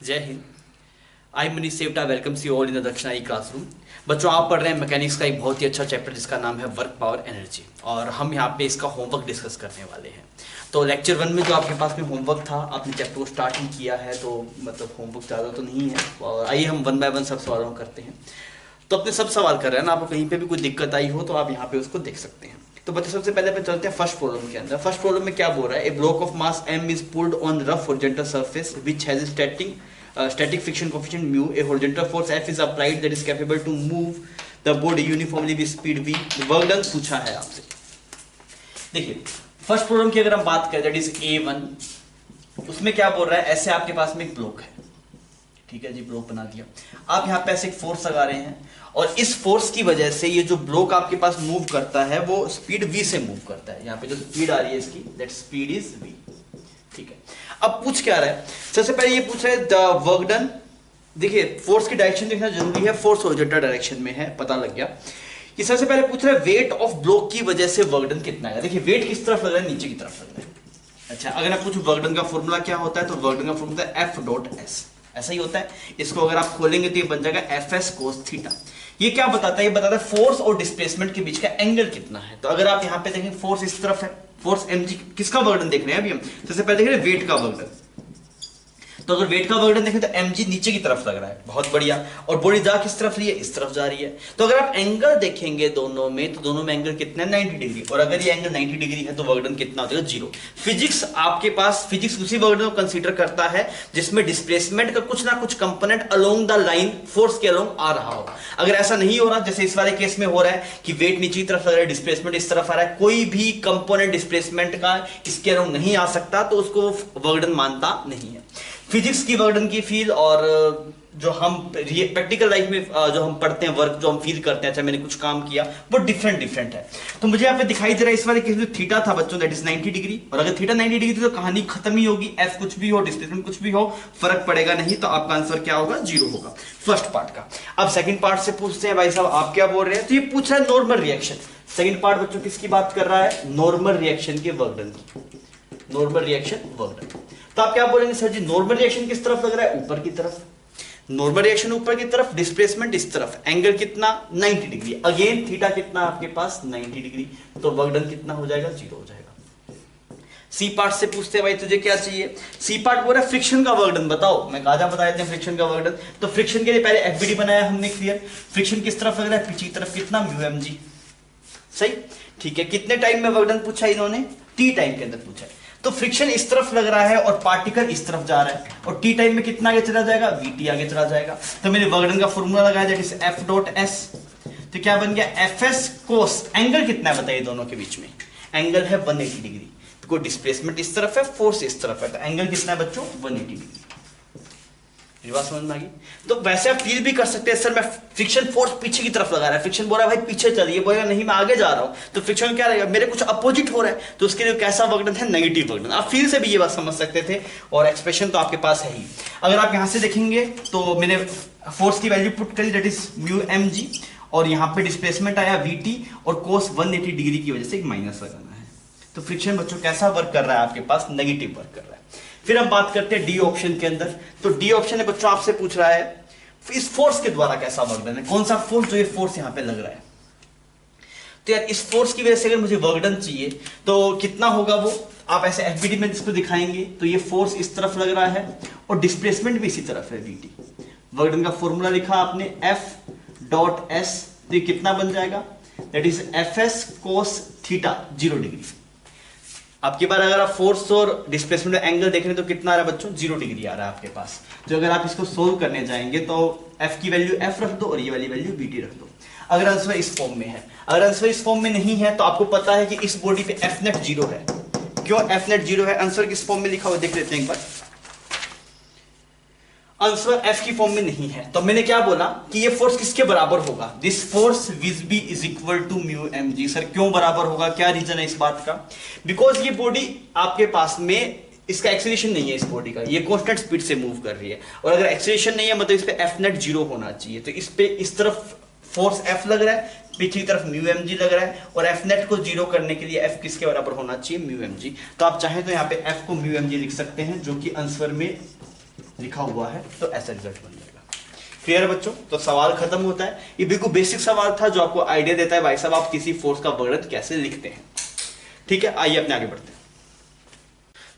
जय Hind. I Manish Sevta welcomes you all in the दक्षिणाई classroom. बच्चों, आप पढ़ रहे हैं मैकेनिक्स का एक बहुत ही अच्छा चैप्टर जिसका नाम है वर्क पावर एनर्जी, और हम यहाँ पे इसका होमवर्क डिस्कस करने वाले हैं। तो लेक्चर 1 में जो आपके पास में होमवर्क था, आपने चैप्टर को स्टार्ट ही किया है, तो मतलब होमवर्क ज़्यादा तो नहीं है। और आइए हम 1 बाय 1 सब सवालों को करते हैं। तो अपने सब सवाल कर रहे हैं ना, आपको कहीं पर भी कोई दिक्कत आई हो तो आप यहाँ पे उसको देख सकते हैं। तो बच्चे सबसे पहले अपन चलते हैं फर्स्ट प्रॉब्लम के अंदर। फर्स्ट प्रॉब्लम में क्या बोल रहा है? A block of mass m is pulled on rough horizontal surface which has static friction coefficient mu. A horizontal force F is applied that is capable to move the body uniformly with speed v. Work done पूछा है आपसे। देखिए first problem की अगर हम बात करें that is A1, उसमें क्या बोल रहा है? ऐसे आपके पास में एक ब्लॉक है, ठीक है जी, ब्लॉक बना दिया। आप यहाँ पे ऐसे एक फोर्स लगा रहे हैं और इस फोर्स की वजह से ये जो ब्लॉक आपके पास मूव करता है वो स्पीड v से मूव करता है। यहाँ पे जो स्पीड आ रही है इसकी, दैट स्पीड इज v, ठीक है। अब पूछ क्या रहा है? सबसे पहले ये पूछ रहा है द वर्क डन। देखिए फोर्स की डायरेक्शन देखना जरूरी है, फोर्स हॉरिजॉन्टल डायरेक्शन में है, पता लग गया। ये सबसे पहले पूछ रहा है वेट ऑफ ब्लॉक की वजह से वर्क डन कितना है। देखिए वेट किस तरफ लग रहा है? नीचे की तरफ लग रहा है। अच्छा, अगर मैं पूछूं वर्क डन का फॉर्मूला क्या होता है, तो वर्क डन का फॉर्मूला है एफ डॉट एस, ऐसा ही होता है। इसको अगर आप खोलेंगे तो ये बन जाएगा एफ एस कोस थीटा। ये क्या बताता है? ये बताता है फोर्स और डिस्प्लेसमेंट के बीच का एंगल कितना है। तो अगर आप यहाँ पे देखें, फोर्स इस तरफ है, फोर्स mg, किसका वर्क डन देख रहे हैं अभी हम? सबसे पहले देख रहे हैं वेट का वर्क डन। तो अगर वेट का वर्क डन देखें तो mg नीचे की तरफ लग रहा है, बहुत बढ़िया। और बॉडी जा किस तरफ रही है? इस तरफ जा रही है। तो अगर आप एंगल देखेंगे दोनों में, तो दोनों में एंगल कितना है? 90 डिग्री। और अगर ये एंगल 90 डिग्री है तो वर्क डन कितना हो जाएगा? 0। फिजिक्स आपके पास, फिजिक्स उसी वर्क डन को कंसीडर करता है जिसमें डिस्प्लेसमेंट का कुछ ना कुछ component along the line force के अलोंग आ रहा हो। अगर ऐसा नहीं हो रहा, जैसे इस वाले केस में हो रहा है कि वेट नीचे की तरफ लग रहा है, डिस्प्लेसमेंट इस तरफ आ रहा है, कोई भी कंपोनेंट डिस्प्लेसमेंट का इसके अलोंग नहीं आ सकता, तो उसको वर्क डन मानता नहीं है। फिजिक्स की वर्क डन की फील और जो हम प्रैक्टिकल लाइफ में जो हम पढ़ते हैं, वर्क जो हम फील करते हैं, अच्छा मैंने कुछ काम किया, वो डिफरेंट है। तो मुझे यहाँ पे दिखाई दे रहा है इस वाले केस में थीटा था बच्चों, दैट इज 90 डिग्री। और अगर थीटा 90 डिग्री थी तो कहानी खत्म ही होगी। एफ कुछ भी हो, डिस्प्लेसमेंट कुछ भी हो, फर्क पड़ेगा नहीं। तो आपका आंसर क्या होगा? 0 होगा फर्स्ट पार्ट का। अब सेकंड पार्ट से पूछते हैं, भाई साहब आप क्या बोल रहे हैं? तो ये पूछ रहा है नॉर्मल रिएक्शन। सेकंड पार्ट बच्चों किसकी बात कर रहा है? नॉर्मल रिएक्शन के वर्क डन की। Normal reaction work done. तो आप क्या बोलेंगे? सर जी नॉर्मल रिएक्शन किस तरफ लग रहा है? ऊपर की तरफ। नॉर्मल रिएक्शन ऊपर की तरफ, डिस्प्लेसमेंट इस तरफ, एंगल कितना? 90 डिग्री। अगेन थीटा कितना आपके पास? 90 डिग्री। तो वर्क डन कितना हो जाएगा? 0 हो जाएगा। सी पार्ट से पूछते हैं भाई तुझे क्या चाहिए? सी पार्ट बोल रहा है फ्रिक्शन का वर्क डन बताओ। मैं कहा बता देते हैं फ्रिक्शन का वर्क डन। तो फ्रिक्शन के लिए पहले एफबीडी बनाया हमने, क्लियर। फ्रिक्शन किस तरफ लग रहा है? पीछे की तरफ। कितना? म्यू एम जी, सही, ठीक है। कितने टाइम में वर्क डन पूछा इन्होंने? टी टाइम के अंदर पूछा है। तो फ्रिक्शन इस तरफ लग रहा है और पार्टिकल इस तरफ जा रहा है, और टी टाइम में कितना आगे चला जाएगा? वीटी आगे चला जाएगा। तो मैंने वर्क डन का फॉर्मूला लगाया that is F dot S. तो क्या बन गया? एफ एस कोस, एंगल कितना है बताइए दोनों के बीच में? एंगल है 180 डिग्री। तो कोई डिस्प्लेसमेंट इस तरफ है, फोर्स इस तरफ है, तो एंगल कितना है बच्चों? 180 डिग्री। बात समझ में आ गई? तो वैसे आप फील भी कर सकते हैं, सर मैं फ्रिक्शन फोर्स पीछे की तरफ लगा रहा है, फ्रिक्शन बोल रहा है भाई पीछे चलिए, बोलेगा नहीं मैं आगे जा रहा हूं, तो फ्रिक्शन क्या रहेगा? मेरे कुछ अपोजिट हो रहा है, तो उसके लिए कैसा वर्क डन है? Negative work done. आप फील से भी ये बात समझ सकते थे, और एक्सप्रेशन तो आपके पास है ही। अगर आप यहां से देखेंगे तो मैंने फोर्स की वैल्यू पुट करी that is mu M G, और यहां पे डिस्प्लेसमेंट आया वीटी, और कोस 180 डिग्री की वजह से एक माइनस लगाना है। तो फ्रिक्शन बच्चों कैसा वर्क कर रहा है आपके पास? नेगेटिव वर्क कर रहा है। फिर हम बात करते हैं डी ऑप्शन के अंदर। तो डी ऑप्शन है बच्चों, आपसे पूछ रहा है इस फोर्स के द्वारा कैसा वर्क डन है? कौन सा फोर्स? जो ये फोर्स यहां पे लग रहा है। तो यार इस फोर्स की वजह से अगर मुझे वर्क डन चाहिए तो कितना होगा वो? आप ऐसे एफबीडी में इसको दिखाएंगे तो ये फोर्स इस तरफ लग रहा है और डिस्प्लेसमेंट भी इसी तरफ है, वीटी। वर्क डन का फॉर्मूला लिखा आपने एफ डॉट एस। तो ये कितना बन जाएगा? That is F S cos theta 0 degree. आपकी बार अगर आप फोर्स और डिस्प्लेसमेंट में एंगल देख रहे हैं तो कितना आ रहा है बच्चों? 0 डिग्री आ रहा है आपके पास। तो अगर आप इसको सोल्व करने जाएंगे तो एफ की वैल्यू एफ रख दो और ये वाली वैल्यू बीटी रख दो, अगर आंसर इस फॉर्म में है। अगर आंसर इस फॉर्म में नहीं है तो आपको पता है कि इस बॉडी पे एफ नेट 0 है। क्यों एफ नेट 0 है? आंसर किस फॉर्म में लिखा हुआ देख लेते हैं एक बार। आंसर एफ की फॉर्म में नहीं है। तो मैंने क्या बोला कि ये फोर्स किसके बराबर होगा? This force which be is equal to mu M G. Sir क्यों बराबर होगा? क्या रीजन है इस बात का? बिकॉज ये बॉडी आपके पास में इसका एक्सीलरेशन नहीं है, इस बॉडी का, ये कांस्टेंट स्पीड से मूव कर रही है, और अगर एक्सीलरेशन नहीं है मतलब इस पे एफ नेट 0 होना चाहिए। तो इस पे इस तरफ फोर्स एफ लग रहा है, पीछे की तरफ म्यू एम जी लग रहा है, और एफ नेट को 0 करने के लिए एफ किसके बराबर होना चाहिए? Mu M G. तो आप चाहें तो यहाँ पे एफ को म्यू एम जी लिख सकते हैं, जो कि आंसर में लिखा हुआ है, तो ऐसा रिजल्ट बन जाएगा। क्लियर है बच्चों? तो सवाल खत्म होता है। ये बिल्कुल बेसिक सवाल था जो आपको आइडिया देता है भाई साहब आप किसी फोर्स का वर्णन कैसे लिखते हैं। ठीक है, आइए अपने आगे बढ़ते हैं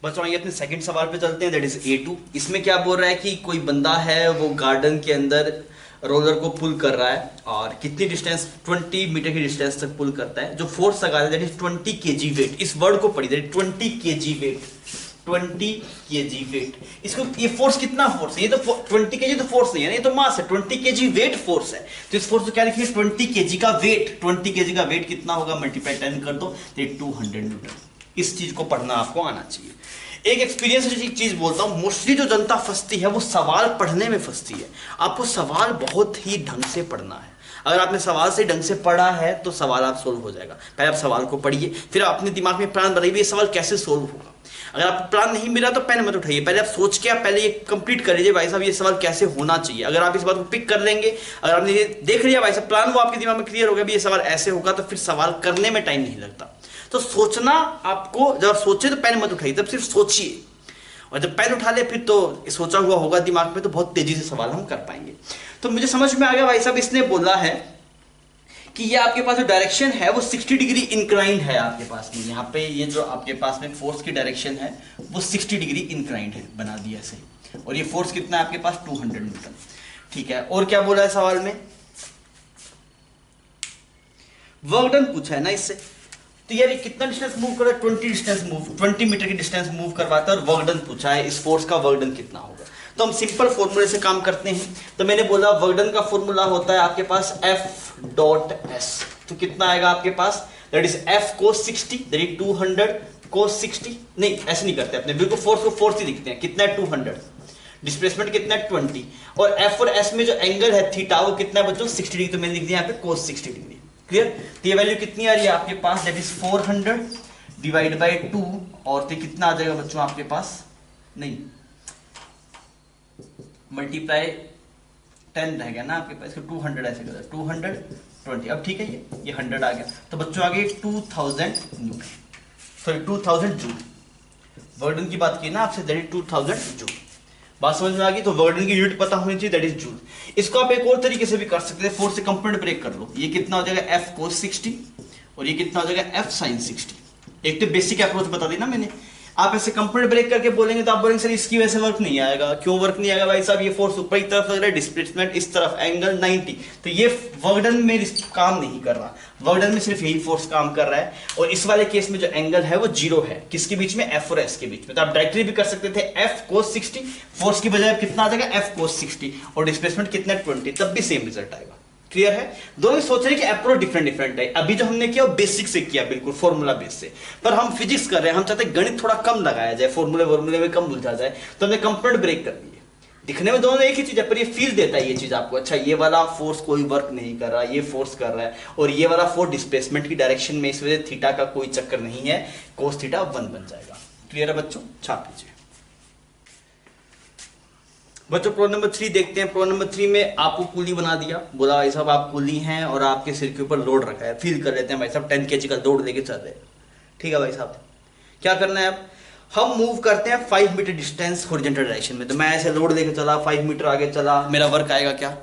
बच्चों। आइए अपने सेकंड सवाल पे चलते हैं, दैट इज A2। इसमें क्या बोल रहा है कि कोई बंदा है वो गार्डन के अंदर रोलर को पुल कर रहा है और कितनी डिस्टेंस, 20 मीटर की डिस्टेंस तक पुल करता है। जो फोर्स लगा रहा है दैट इज 20 kg वेट। इस वर्ड को पढ़िए, that is 20 kg weight, 20 kg weight. इसको ये फोर्स कितना फोर्स है? ये तो 20 kg तो फोर्स नहीं है ना, ये तो मास है। 20 kg वेट फोर्स है, तो इस फोर्स को क्या लिखिए? 20 kg का वेट। 20 kg का वेट कितना होगा? मल्टीप्लाई 10 कर दो, तो 200 न्यूटन। इस चीज को पढ़ना आपको आना चाहिए। एक एक्सपीरियंस से चीज बोलता हूं, मोस्टली जो जनता फंसती है वो सवाल पढ़ने में फंसती है। आपको सवाल बहुत ही ढंग से पढ़ना है। अगर आपने सवाल से ढंग से पढ़ा है तो सवाल आप सोल्व हो जाएगा। पहले आप सवाल को पढ़िए, फिर अपने दिमाग में प्लान बनाइए ये सवाल कैसे सोल्व होगा। अगर आपको प्लान नहीं मिला तो पेन मत उठाइए, पहले आप सोच के आप पहले ये कंप्लीट कर लीजिए भाई साहब ये सवाल कैसे होना चाहिए। अगर आप इस बात को पिक कर लेंगे, अगर आपने ये देख लिया भाई साहब प्लान, वो आपके दिमाग में क्लियर हो गया भी ये सवाल ऐसे होगा, तो फिर सवाल करने में टाइम नहीं लगता। तो सोचना आपको, जब सोचे तो पेन मत उठाइए, तब सिर्फ सोचिए, और जब पेन उठा ले फिर तो सोचा हुआ होगा दिमाग में, तो बहुत तेजी से सवाल हम कर पाएंगे। तो मुझे समझ में आ गया भाई साहब, इसने बोला है कि ये आपके पास जो डायरेक्शन है वो 60 डिग्री इंक्लाइंड है आपके पास में। यहाँ पे ये जो आपके पास में फोर्स की डायरेक्शन है वो 60 डिग्री इंक्लाइंड है, बना दिया ऐसे। और ये फोर्स कितना है आपके पास? 200 न्यूटन। ठीक है, और क्या बोला है सवाल में? वर्क डन पूछा है ना इससे। तो यार ये कितना डिस्टेंस मूव कर रहा है? 20 मीटर की डिस्टेंस मूव करवाता है और वर्क डन पूछा है, इस फोर्स का वर्क डन कितना होगा। तो हम सिंपल फॉर्मूले से काम करते हैं। तो मैंने बोला वर्क डन का फॉर्मूला होता है आपके पास F.S। तो कितना आएगा आपके पास? That is F cos 60, that is 200 cos 60। नहीं ऐसे नहीं करते अपने, बिल्कुल फोर्स को फोर्स ही लिखते हैं। कितना है? 200। डिस्प्लेसमेंट कितना है? 20। और F और S में जो एंगल है थीटा वो कितना है बच्चों? 60 डिग्री। तो मैंने लिख दिया यहाँ पे cos 60 डिग्री। क्लियर? तो ये वैल्यू कितनी आ रही है आपके पास? That is 400 divide by 2। और तो कितना आ जाएगा बच्चों आपके पास? नहीं, मल्टीप्लाई 10 रह गया ना आपके पास, 200 ऐसे कर 220। अब ठीक है, ये 100 आ गया। तो बच्चों आगे 2000 न्यूटन, सॉरी 2000 जूल। वर्डन की बात की ना आपसे, दैट इज 2000 जूल। बात समझ में आ गई? तो वर्डन की यूनिट पता होनी चाहिए, दैट इज जूल। इसको आप एक और तरीके से भी कर सकते हैं, फोर्स से कंपोनेंट ब्रेक कर लो। ये कितना हो जाएगा? F cos 60 और ये कितना हो जाएगा? F sin 60। एक तो बेसिक अप्रोच बता दी ना मैंने। आप ऐसे कंपोनेंट ब्रेक करके बोलेंगे तो आप बोलेंगे सर इसकी वजह से वर्क नहीं आएगा। क्यों वर्क नहीं आएगा भाई साहब? ये फोर्स ऊपर की तरफ लग रहा है, डिस्प्लेसमेंट इस तरफ, एंगल 90। तो ये वर्कडन में काम नहीं कर रहा, वर्कडन में सिर्फ यही फोर्स काम कर रहा है। और इस वाले केस में जो एंगल है वो 0 है। किसके बीच में? F और S के बीच में। तो आप डायरेक्टली भी कर सकते थे F cos 60, फोर्स की बजाय कितना आ जाएगा? F cos 60 और डिस्प्लेसमेंट कितना? 20, तब भी सेम रिजल्ट आएगा। क्लियर है? दोनों सोच रहे कि अप्रोच डिफरेंट है। अभी जो हमने किया बेसिक से किया, बिल्कुल फॉर्मूला बेस से, पर हम फिजिक्स कर रहे हैं, हम चाहते हैं गणित थोड़ा कम लगाया जाए, फॉर्मूले में कम बुझा जाए, तो हमने कंपोनेंट ब्रेक कर दिए। दिखने में दोनों एक ही चीज है, पर ये फील देता है ये चीज आपको, अच्छा ये वाला फोर्स कोई वर्क नहीं कर रहा, ये फोर्स कर रहा है, और ये वाला फोर्स डिस्प्लेसमेंट की डायरेक्शन में, इस वजह से थीटा का कोई चक्कर नहीं है, कोस थीटा 1 बन जाएगा। क्लियर है बच्चों? छाप लीजिए बच्चों। प्रॉब्लम नंबर 3 देखते हैं। प्रॉब्लम नंबर 3 में आपको कुली बना दिया, बोला भाई साहब आप कुली हैं और आपके सिर के ऊपर लोड रखा है, फील कर लेते हैं भाई साहब 10 kg का लोड लेके चल रहे हैं। ठीक है भाई साहब, क्या करना है अब? हम मूव करते हैं 5 मीटर डिस्टेंस हॉरिजॉन्टल डायरेक्शन में। तो मैं ऐसे लोड लेके चला, 5 मीटर आगे चला, मेरा वर्क आएगा क्या?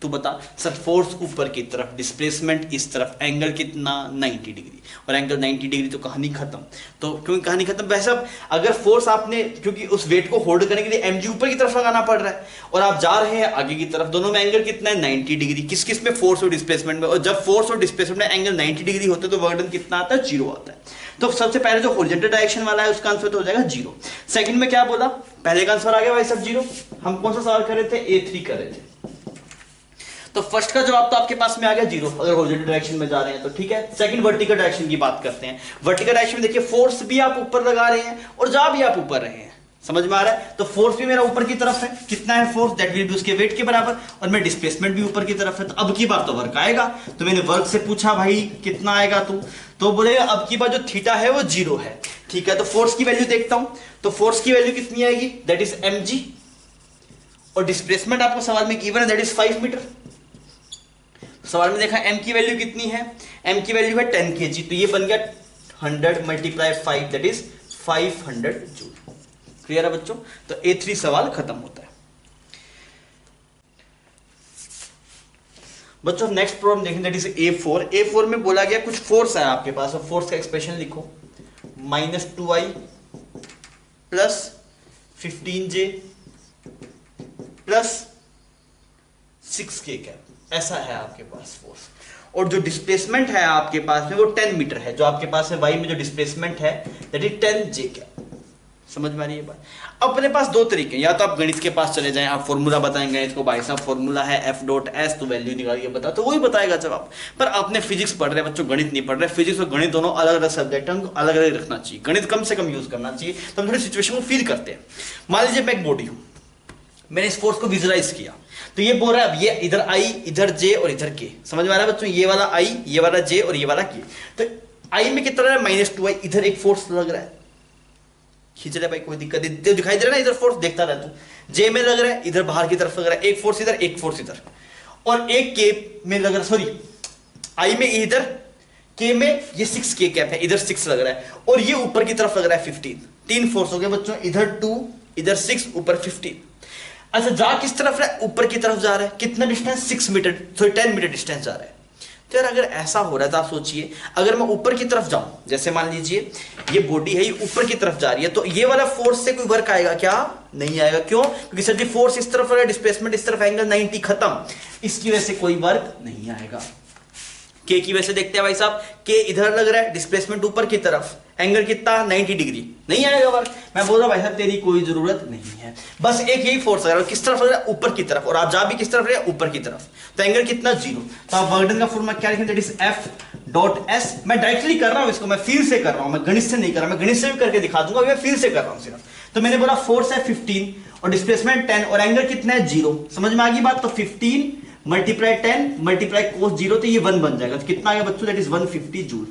तू बता सर। फोर्स ऊपर की तरफ, डिस्प्लेसमेंट इस तरफ, एंगल कितना? 90 डिग्री। और एंगल 90 डिग्री तो कहानी खत्म। तो क्योंकि कहानी खत्म, वैसे अगर फोर्स आपने, क्योंकि उस वेट को होल्ड करने के लिए mg ऊपर की तरफ लगाना पड़ रहा है और आप जा रहे हैं आगे की तरफ, दोनों में एंगल कितना है? 90 डिग्री। किस किस में? फोर्स और डिस्प्लेसमेंट में। और जब फोर्स और डिस्प्लेसमेंट में एंगल 90 डिग्री होते हैं तो वर्क डन कितना आता है? 0 आता है। तो सबसे पहले जो हॉरिजॉन्टल डायरेक्शन वाला है उसका आंसर तो हो जाएगा 0। सेकंड में क्या बोला? पहले का आंसर आ गया भाई साहब 0। हम कौन सा सवाल कर रहे थे? A3 कर रहे थे। तो फर्स्ट का जवाब तो आपके पास में आ गया 0, अगर हॉरिजॉन्टल डायरेक्शन में जा रहे हैं तो। ठीक है, सेकंड वर्टिकल डायरेक्शन की बात करते हैं। वर्टिकल डायरेक्शन में देखिए फोर्स भी आप ऊपर लगा रहे हैं और जा भी आप ऊपर रहे हैं, समझ में आ रहा है? तो फोर्स भी मेरा ऊपर की तरफ है, कितना है फोर्स? दैट विल बी उसके वेट के बराबर, और मेरा डिस्प्लेसमेंट भी ऊपर की तरफ है। तो अब की बार तो वर्क आएगा। तो मैंने वर्क से पूछा भाई कितना आएगा तू, तो बोलेगा अब की बार जो थीटा है वो 0 है। ठीक है, तो फोर्स की वैल्यू देखता हूं। तो फोर्स की वैल्यू कितनी आएगी? दैट इज mg, और डिस्प्लेसमेंट आपको सवाल में गिवन है, दैट इज 5 मीटर। सवाल में देखा m की वैल्यू कितनी है? m की वैल्यू है 10 kg, तो ये बन गया 100 multiply 5, that is 500 joule. Clear है बच्चों? तो A3 सवाल खत्म होता है। बच्चों नेक्स्ट प्रॉब्लम देखें, दैट इज A4। A4 में बोला गया कुछ फोर्स है आपके पास, और फोर्स का एक्सप्रेशन लिखो, -2i plus 15j plus 6k cap, ऐसा है आपके पास फोर्स। और जो डिस्प्लेसमेंट है आपके पास में वो 10 मीटर है, जो आपके पास है y में जो डिस्प्लेसमेंट है दैट इज 10j कैप। समझ में आ रही है बात? अपने पास दो तरीके, या तो आप गणित के पास चले जाएं, आप फॉर्मूला बताएंगे गणित को, भाई साहब फॉर्मूला है F.S, तो वैल्यू निकालिए बता, तो वही बताएगा जवाब। पर आपने फिजिक्स पढ़ रहे हैं बच्चों, गणित नहीं पढ़ रहे। फिजिक्स और गणित दोनों अलग अलग सब्जेक्ट हैं, अलग अलग रखना चाहिए, गणित कम से कम यूज करना चाहिए, तो हम थोड़ी सिचुएशन को फील करते हैं। मान लीजिए मैं एक बॉडी हूं, मैंने इस फोर्स को विजुलाइज किया, तो ये बोल रहा है अब ये इधर I, इधर J और इधर K। समझ में आ रहा है बच्चों? ये वाला I, ये वाला J और ये वाला K। तो I में कितना है -2i, इधर एक फोर्स लग रहा है, खींच रहा है भाई, कोई दिक्कत नहीं, दिखाई दे रहा है ना, इधर फोर्स देखता रहा तू। J में लग रहा है, इधर बाहर की तरफ लग रहा है, एक फोर्स इधर, एक फोर्स इधर, और एक K में लग रहा है, सॉरी I में इधर, K में ये 6k कैप है, इधर 6 लग रहा है, और ये ऊपर की तरफ लग रहा है 15। 3 फोर्स हो गए बच्चों, इधर 2, इधर 6, ऊपर 15। अच्छा जा किस तरफ रहा है? ऊपर की तरफ जा रहा है। कितना distance? 6 metre, sorry 10 metre distance जा रहा है। तो यार अगर ऐसा हो रहा है तो आप सोचिए, अगर मैं ऊपर की तरफ जाऊं, जैसे मान लीजिए ये बॉडी है, ये ऊपर की तरफ जा रही है, तो ये वाला फोर्स से कोई वर्क आएगा क्या? नहीं आएगा। क्यों? क्योंकि सर जी फोर्स इस तरफ है, डिस्प्लेसमेंट इस तरफ, एंगल 90, खत्म। इसकी वजह से कोई वर्क नहीं आएगा। के की वजह से देखते हैं भाई साहब, के इधर लग रहा है, डिस्प्लेसमेंट ऊपर की तरफ, एंगल कितना? 90 डिग्री, नहीं आएगा वर्क। मैं बोल रहा हूं भाई साहब तेरी कोई जरूरत नहीं है, बस एक यही फोर्स लग रहा है, किस तरफ लग रहा है? ऊपर की तरफ, और आप जा भी किस तरफ रहे हैं? ऊपर की तरफ। तो एंगल कितना? 0। तो आप वर्क डन का फॉर्मूला क्या लिखेंगे? That is F.S। मैं डायरेक्टली कर रहा हूं इसको, मैं फील से कर रहा हूं, मैं गणित से नहीं कर रहा, मैं गणित से भी करके दिखा दूंगा, मैं फील से कर रहा हूं सिर्फ। तो मैंने बोला फोर्स है 15 और डिस्प्लेसमेंट 10 और एंगल कितना है? 0। समझ में आ गई बात? तो 15 मल्टीप्लाई 10 मल्टीप्लाई कोस 0, तो ये 1 बन जाएगा। तो कितना आ गया बच्चों? That is 150 joule.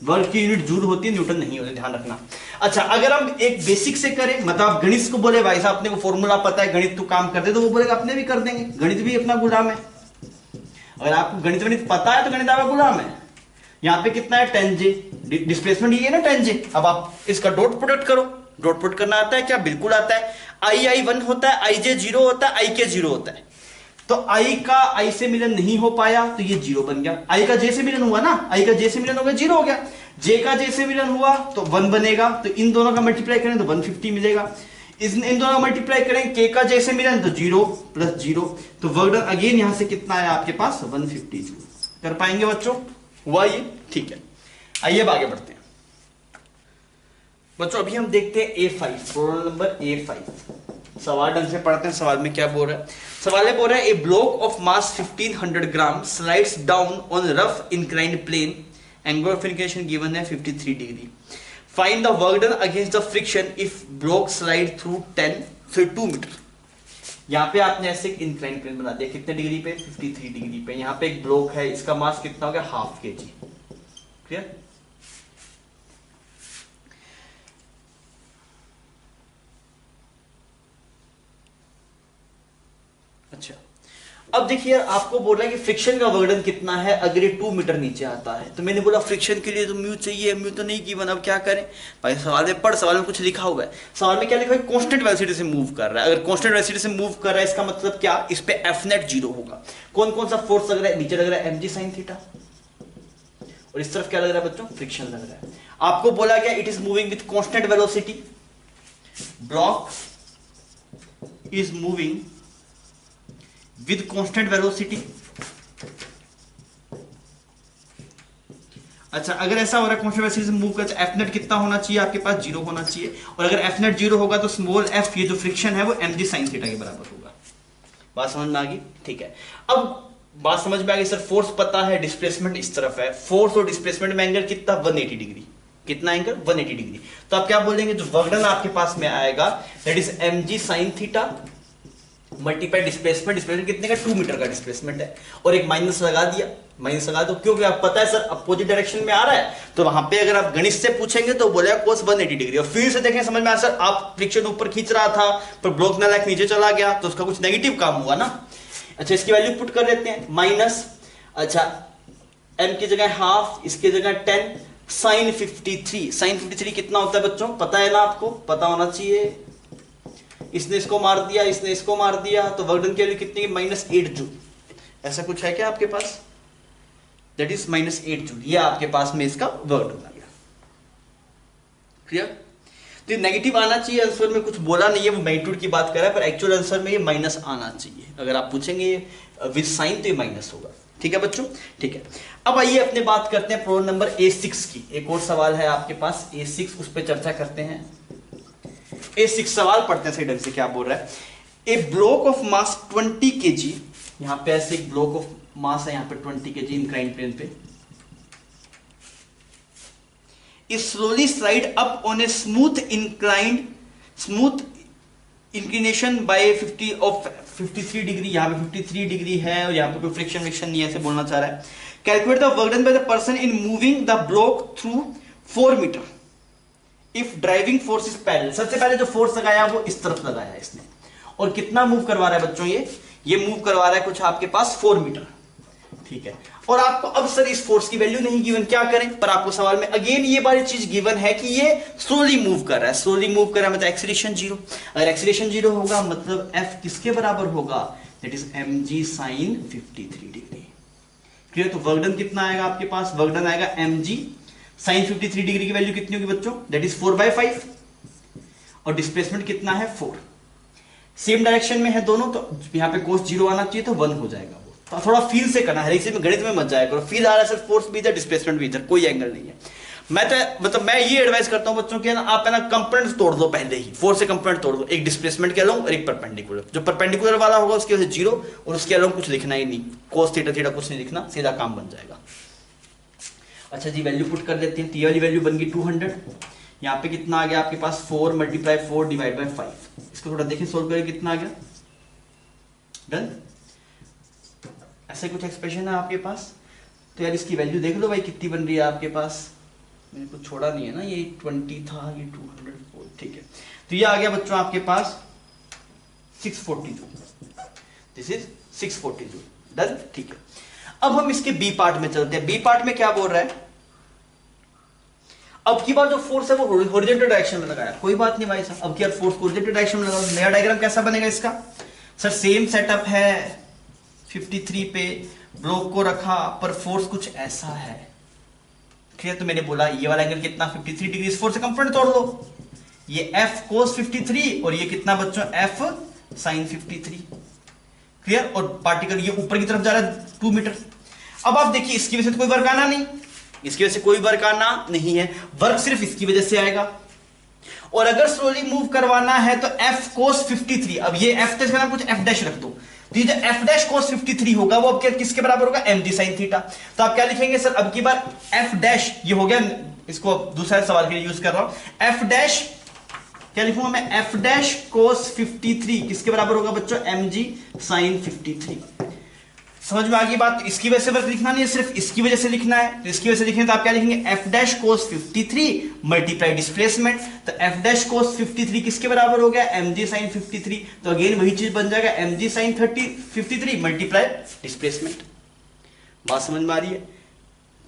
वर्क की यूनिट जूल होती है, न्यूटन नहीं होती, ध्यान रखना। अच्छा अगर हम एक बेसिक से करें, मतलब आप गणित को बोले भाई साहब अपने को फॉर्मूला पता है, गणित तो काम कर दे, तो वो बोलेगा अपने भी कर देंगे, गणित भी अपना गुलाम है। अगर आपको गणित गणित पता है तो गणित आपका गुलाम है। यहाँ पे कितना है? 10j, डिस्प्लेसमेंट ये है ना 10j। अब आप इसका डॉट प्रोडक्ट करो, डॉट प्रोडक्ट करना आता है क्या? बिल्कुल आता है। I 1 होता है, IJ 0 होता है, IK 0 होता है। तो I का I से मिलन नहीं हो पाया तो ये 0 बन गया। I का J से मिलन हुआ ना, I का J से मिलन हो गया, 0 हो गया। J का J से मिलन हुआ तो 1 बनेगा, तो इन दोनों का मल्टीप्लाई करें तो 150 मिलेगा। इन दोनों का मल्टीप्लाई करें, K का J से मिलन तो 0 प्लस 0, तो वर्क डन अगेन यहां से कितना है आपके पास? 150 जूल। कर पाएंगे बच्चों? हुआ ये? ठीक है, आइए अब आगे बढ़ते हैं बच्चों। अभी हम देखते हैं A5, प्रॉब्लम नंबर A5। सवाल ढंग से पढ़ते हैं, सवाल में क्या बोल रहा है? सवाल में बोल रहा है a block of mass 1500 gram slides down on rough inclined plane, angle of inclination given है 53 degree. Find the work done against the friction if block slide through 2 metre. यहाँ पे आपने ऐसे इंक्लाइंड प्लेन बना दिया, कितने डिग्री पे? 53 degree पे। यहाँ पे एक ब्लॉक है, इसका मास कितना हो गया? ½ kg। क्लियर? अच्छा अब देखिए यार, आपको बोल रहा है कि फ्रिक्शन का वर्क डन कितना है अगर ये 2 मीटर नीचे आता है। तो मैंने बोला फ्रिक्शन के लिए तो म्यू चाहिए, म्यू तो नहीं की बना, अब क्या करें भाई? सवाल में पढ़, सवाल में कुछ लिखा हुआ है। सवाल में क्या लिखा है? कांस्टेंट वेलोसिटी से मूव कर रहा है। अगर कांस्टेंट वेलोसिटी से मूव कर रहा है इसका मतलब क्या? इस पे एफ नेट 0 होगा। कौन कौन सा फोर्स लग रहा है? नीचे लग रहा है mg sin थीटा, और इस तरफ क्या लग रहा है बच्चों? फ्रिक्शन लग रहा है। आपको बोला गया it is moving with constant velocity, block is moving with constant velocity। अच्छा अगर ऐसा हो रहा है कांस्टेंट वेलोसिटी से मूव करते, एफ नेट कितना होना चाहिए आपके पास? 0 होना चाहिए। और अगर एफ नेट 0 होगा तो स्मॉल एफ, ये जो फ्रिक्शन है वो mg sin थीटा के बराबर होगा। बात समझ में आ गई? ठीक है, अब बात समझ में आ गई सर। फोर्स पता है, डिस्प्लेसमेंट इस तरफ है, फोर्स और डिस्प्लेसमेंट में एंगल कितना? 180 डिग्री। कितना एंगल? 180 डिग्री। तो आप क्या बोलेंगे? जो वर्क डन आपके पास में आएगा that is mg sin theta multiply displacement. Displacement कितने का? 2 मीटर का डिस्प्लेसमेंट है, और एक माइनस लगा दिया। माइनस लगा दो क्योंकि आप पता है सर अपोजिट डायरेक्शन में आ रहा है, तो वहां पे अगर आप गणित से पूछेंगे तो बोलेगा कोस 180 डिग्री। और फिर से देखें समझ में आया सर, आप फ्रिक्शन ऊपर खींच रहा था पर ब्लॉक ना लाइक नीचे चला गया, तो उसका कुछ नेगेटिव काम हुआ ना। अच्छा इसकी वैल्यू पुट कर देते हैं, माइनस, अच्छा m की जगह हाफ, इसकी जगह 10 sin 53। sin 53 कितना होता है बच्चों? पता है ना आपको? पता होना चाहिए। इसने इसको मार दिया, इसने इसको मार दिया, तो वर्क डन की वैल्यू कितनी? -8 जूल। ऐसा कुछ है क्या आपके पास? That is -8 joule. ये आपके पास में इसका वर्क डन आ गया। क्लियर? तो नेगेटिव आना चाहिए आंसर में, कुछ बोला नहीं है, वो मैग्नीट्यूड की बात कर रहा है, पर एक्चुअल आंसर में ये माइनस आना चाहिए। अगर आप पूछेंगे विद साइन तो ये माइनस होगा। ठीक है बच्चों? ठीक है। अब आइए अपने बात करते हैं प्रॉब्लम नंबर A6 की। एक और सवाल है आपके पास A6, उस पर चर्चा करते हैं। A6 सवाल पढ़ते हैं सही ढंग से क्या बोल रहा है। A block of mass 20 kg, यहां पे ऐसे एक ब्लॉक ऑफ मास है, यहां पे 20 kg इंक्लाइंड प्लेन पे, is slowly slide up on a smooth inclination by 53 degree. यहां पे 53 डिग्री है और यहां पे कोई फ्रिक्शन विक्शन नहीं है, ऐसे बोलना चाह रहा है। Calculate the work done by the person in moving the block through 4 metre if driving force is parallel. सबसे पहले जो फोर्स लगाया वो इस तरफ लगाया है इसने, और कितना मूव करवा रहा है बच्चों? ये मूव करवा रहा है कुछ आपके पास 4 मीटर। ठीक है। और आपको अब सर इस फोर्स की वैल्यू नहीं गिवन, क्या करें? पर आपको सवाल में अगेन ये वाली चीज गिवन है कि ये स्लोली मूव कर रहा है। स्लोली मूव कर रहा है मतलब एक्सीलरेशन 0। अगर एक्सीलरेशन 0 होगा मतलब F किसके बराबर होगा? That is mg sin 53 degree. Clear? तो वर्क डन कितना आएगा आपके पास? वर्क डन आएगा mg sin 53 डिग्री की वैल्यू कितनी होगी बच्चों? दैट इज 4/5, और डिस्प्लेसमेंट कितना है? 4। सेम डायरेक्शन में है दोनों, तो यहाँ पे cos 0 आना चाहिए, तो 1 हो जाएगा। तो थोड़ा फील से करना है, में गणित में मत जाया करो। फील आ रहा है सर, फोर्स भी इधर डिस्प्लेसमेंट भी इधर, कोई एंगल नहीं है। मैं तो मतलब मैं ये एडवाइस करता हूं बच्चों के ना, आप है ना कंपोनेंट्स तोड़ दो पहले ही, फोर्स से कंपोनेंट तोड़ दो, एक डिस्प्लेसमेंट के अलोंग और एक परपेंडिकुलर। जो परपेंडिकुलर वाला होगा उसकी वजह से 0, और उसके अलोंग कुछ लिखना ही नहीं, cos थीटा थीटा कुछ नहीं लिखना, सीधा काम बन जाएगा। अच्छा जी, वैल्यू पुट कर लेते हैं। टी वाली वैल्यू बन गई 200। यहाँ पे कितना आ गया आपके पास? 4 × 4 डिवाइड बाय 5। इसको थोड़ा देखें, सोल्व करें कितना आ गया। डन। ऐसे कुछ एक्सप्रेशन है आपके पास, तो यार इसकी वैल्यू देख लो भाई कितनी बन रही है आपके पास। मैंने कुछ छोड़ा नहीं है ना, ये 20 था, ये 204। ठीक है, तो ये आ गया बच्चों आपके पास 642। This is 642। डन। ठीक है। अब हम इसके बी पार्ट में चलते हैं। बी पार्ट में क्या बोल रहा है? अब की बार जो फोर्स है वो हॉरिजॉन्टल डायरेक्शन में लगाया, कोई बात नहीं भाई साहब। अब की बार फोर्स हॉरिजॉन्टल डायरेक्शन में लगाओ। नया डायग्राम कैसा बनेगा इसका? सर सेम सेटअप है, 53 पे ब्लॉक को रखा, पर फोर्स कुछ ऐसा है। क्लियर? तो मैंने बोला ये वाला एंगल कितना? 53 डिग्री। इस फोर्स से कंपोनेंट तोड़ लो। ये F cos 53 और ये कितना बच्चों? F sin 53। क्लियर? और पार्टिकल ये ऊपर की तरफ जा रहा है 2 मीटर। अब आप देखिए इसकी वजह से कोई वर्क आना नहीं, इसकी वजह से कोई वर्क आना नहीं है, वर्क सिर्फ इसकी वजह से आएगा। और अगर स्लोली मूव करवाना है तो F cos 53, अब ये F का नाम कुछ F डैश रख दो, तो ये जो F डैश cos 53 होगा वो अब किसके बराबर होगा? mg sin theta. तो आप क्या लिखेंगे सर? अब की बार F डैश, ये हो गया, इसको दूसरा सवाल के लिए यूज कर रहा हूं। F डैश क्या लिखूंगा मैं? F डैश cos 53 किसके बराबर होगा बच्चों? mg sin 53। समझ में आ गई बात? इसकी वजह से वर्क लिखना नहीं है, सिर्फ इसकी वजह से लिखना है। तो इसकी वजह से लिखेंगे तो आप क्या लिखेंगे? F dash cos 53 multiply displacement. तो F डैश cos 53 किसके बराबर हो गया? mg sin 53। तो अगेन वही चीज बन जाएगा, mg sin 53 मल्टीप्लाई डिस्प्लेसमेंट। बात समझ में आ रही है?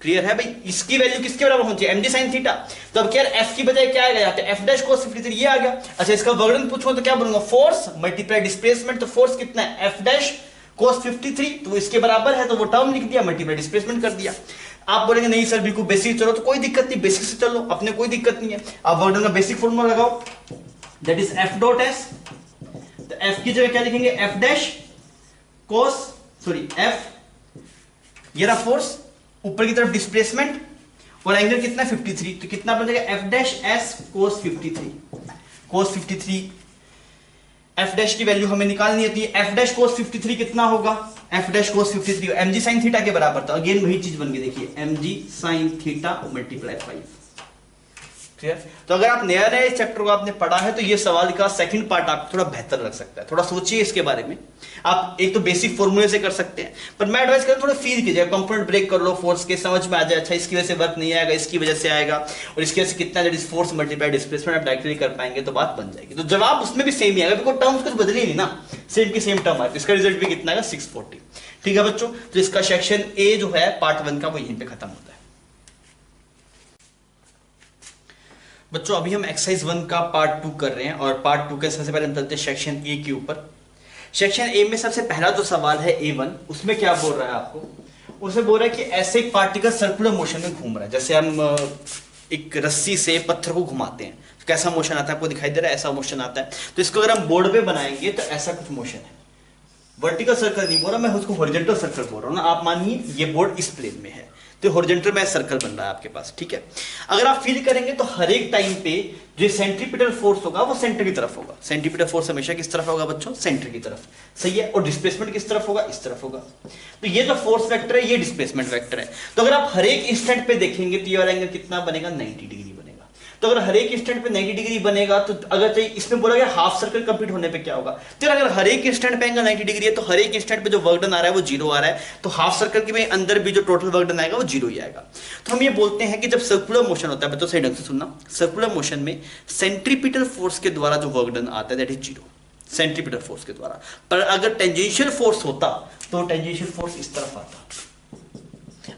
क्लियर है भाई? इसकी वैल्यू किसके बराबर होनी चाहिए? mg sin theta. तो अब क्या F की बजाय क्या आएगा? यहाँ पे F डैश cos 53 ये आ गया। अच्छा, इसका वर्णन पूछो तो क्या बोलूंगा? Force multiply displacement. तो फोर्स कितना है? F डैश cos 53, तो इसके बराबर है, तो वो टर्म लिख दिया, मल्टीप्लाई डिस्प्लेसमेंट कर दिया। आप बोलेंगे नहीं सर बिल्कुल बेसिक चलो, तो कोई दिक्कत नहीं, बेसिक से चलो, अपने कोई दिक्कत नहीं है। आप वर्डन का बेसिक फॉर्मूला लगाओ, that is F dot S। तो F की जगह क्या लिखेंगे? F dash cos, sorry F, ये रहा फोर्स, ऊपर की तरफ डिस्प्लेसमेंट, और एंगल कितना? 53। तो कितना बन जाएगा? F dash S cos 53। cos 53 F dash की वैल्यू हमें निकालनी होती है। F डैश cos 53 कितना होगा? F dash cos 53 mg sin theta के बराबर था। अगेन वही चीज बन गई, देखिए mg sin theta multiply 5। Clear? तो अगर आप नया नया इस चैप्टर को आपने पढ़ा है तो ये सवाल का सेकंड पार्ट आपको थोड़ा बेहतर लग सकता है। थोड़ा सोचिए इसके बारे में। आप एक तो बेसिक फॉर्मूले से कर सकते हैं, पर मैं एडवाइस करूं थोड़ा फील कीजिए, कंपोनेंट ब्रेक कर लो फोर्स के, समझ में आ जाए। अच्छा, इसकी वजह से वर्क नहीं आएगा, इसकी वजह से आएगा, और इसकी वजह से कितना that is force multiply displacement आप डायरेक्टली कर पाएंगे, तो बात बन जाएगी। तो जवाब उसमें भी सेम ही आएगा, बिकॉज टर्म्स कुछ बदले नहीं ना, सेम की सेम टर्म आएगा। इसका रिजल्ट भी कितना आएगा? 640। ठीक है बच्चों, तो इसका सेक्शन ए जो है पार्ट 1 का वो यहीं पे खत्म होता है। बच्चों अभी हम एक्सरसाइज 1 का पार्ट 2 कर रहे हैं, और पार्ट 2 के सबसे पहले हम चलते हैं सेक्शन ए के ऊपर। सेक्शन ए में सबसे पहला जो सवाल है A1, उसमें क्या बोल रहा है आपको, उसे बोल रहा है कि ऐसे एक पार्टिकल सर्कुलर मोशन में घूम रहा है, जैसे हम एक रस्सी से पत्थर को घुमाते हैं तो कैसा मोशन आता है आपको दिखाई दे रहा है, ऐसा मोशन आता है। तो इसको अगर हम बोर्ड पे बनाएंगे तो ऐसा कुछ मोशन है। वर्टिकल सर्कल नहीं बोल रहा मैं, उसको हॉरिजॉन्टल सर्कल बोल रहा हूँ ना। आप मानिए ये बोर्ड इस प्लेन में है तो हॉरिजॉन्टल में सर्कल बन रहा है आपके पास, ठीक है। अगर आप फील करेंगे तो हर एक टाइम पे जो सेंट्रीपिटल फोर्स होगा वो सेंटर की तरफ होगा। सेंट्रीपिटल फोर्स हमेशा किस तरफ होगा बच्चों, सेंटर की तरफ, सही है। और डिस्प्लेसमेंट किस तरफ होगा, इस तरफ होगा। तो ये जो फोर्स वेक्टर है ये डिस्प्लेसमेंट वेक्टर है। तो अगर आप हर एक इंस्टेंट पे देखेंगे तो ये वाला एंगल कितना बनेगा, 90 डिग्री बनेगा। तो अगर हर एक इंस्टेंट पे 90 डिग्री बनेगा तो अगर चाहिए इसमें बोला गया हाफ सर्कल कंप्लीट होने पे क्या होगा, तो अगर हर एक इंस्टेंट पे एंगल 90 डिग्री है तो हर एक इंस्टेंट पे जो वर्क डन आ रहा है वो जीरो आ रहा है, तो हाफ सर्कल के में अंदर भी जो टोटल वर्क डन आएगा वो जीरो ही आएगा। तो हम ये बोलते हैं कि जब सर्कुलर मोशन होता है, बच्चों सही ढंग से सुनना, सर्कुलर मोशन में सेंट्रीपिटल फोर्स के द्वारा जो वर्क डन आता है that is zero, centripetal force के द्वारा। पर अगर टेंजेंशियल फोर्स होता तो टेंजेंशियल फोर्स इस तरफ आता।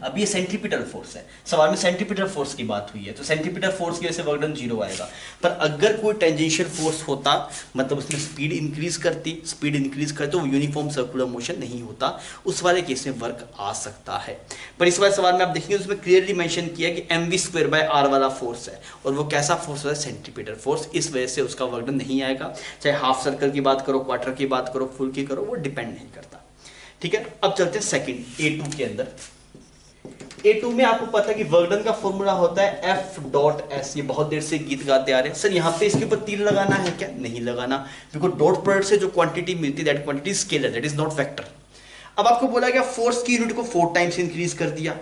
अब ये सेंट्रीपिटल फोर्स है, सवाल में सेंट्रीपिटल फोर्स की बात हुई है तो सेंट्रीपिटल फोर्स की वजह से वर्क डन जीरो आएगा। पर अगर कोई टेंजेंशियल फोर्स होता मतलब उसमें स्पीड इंक्रीज करती, स्पीड इंक्रीज करते तो यूनिफॉर्म सर्कुलर मोशन नहीं होता, उस वाले केस में वर्क आ सकता है। पर इस वाले सवाल में आप देखेंगे उसमें क्लियरली मेंशन किया कि mv²/r वाला फोर्स है और वो कैसा फोर्स है, सेंट्रीपिटल फोर्स। इस वजह से उसका वर्क डन नहीं आएगा, चाहे हाफ सर्कल की बात करो, क्वार्टर की बात करो, फुल की करो, वो डिपेंड नहीं करता, ठीक है। अब चलते हैं सेकंड A2 के अंदर। A2 में आपको पता है कि वर्क डन का फॉर्मूला होता है F.S। ये बहुत देर से गीत गाते आ रहे हैं, सर यहाँ पे इसके ऊपर तीर लगाना है क्या, नहीं लगाना, बिकॉज डॉट प्रोडक्ट से जो क्वांटिटी मिलती है that quantity scalar, that is not vector. अब आपको बोला गया फोर्स की यूनिट को 4 टाइम्स इंक्रीज कर दिया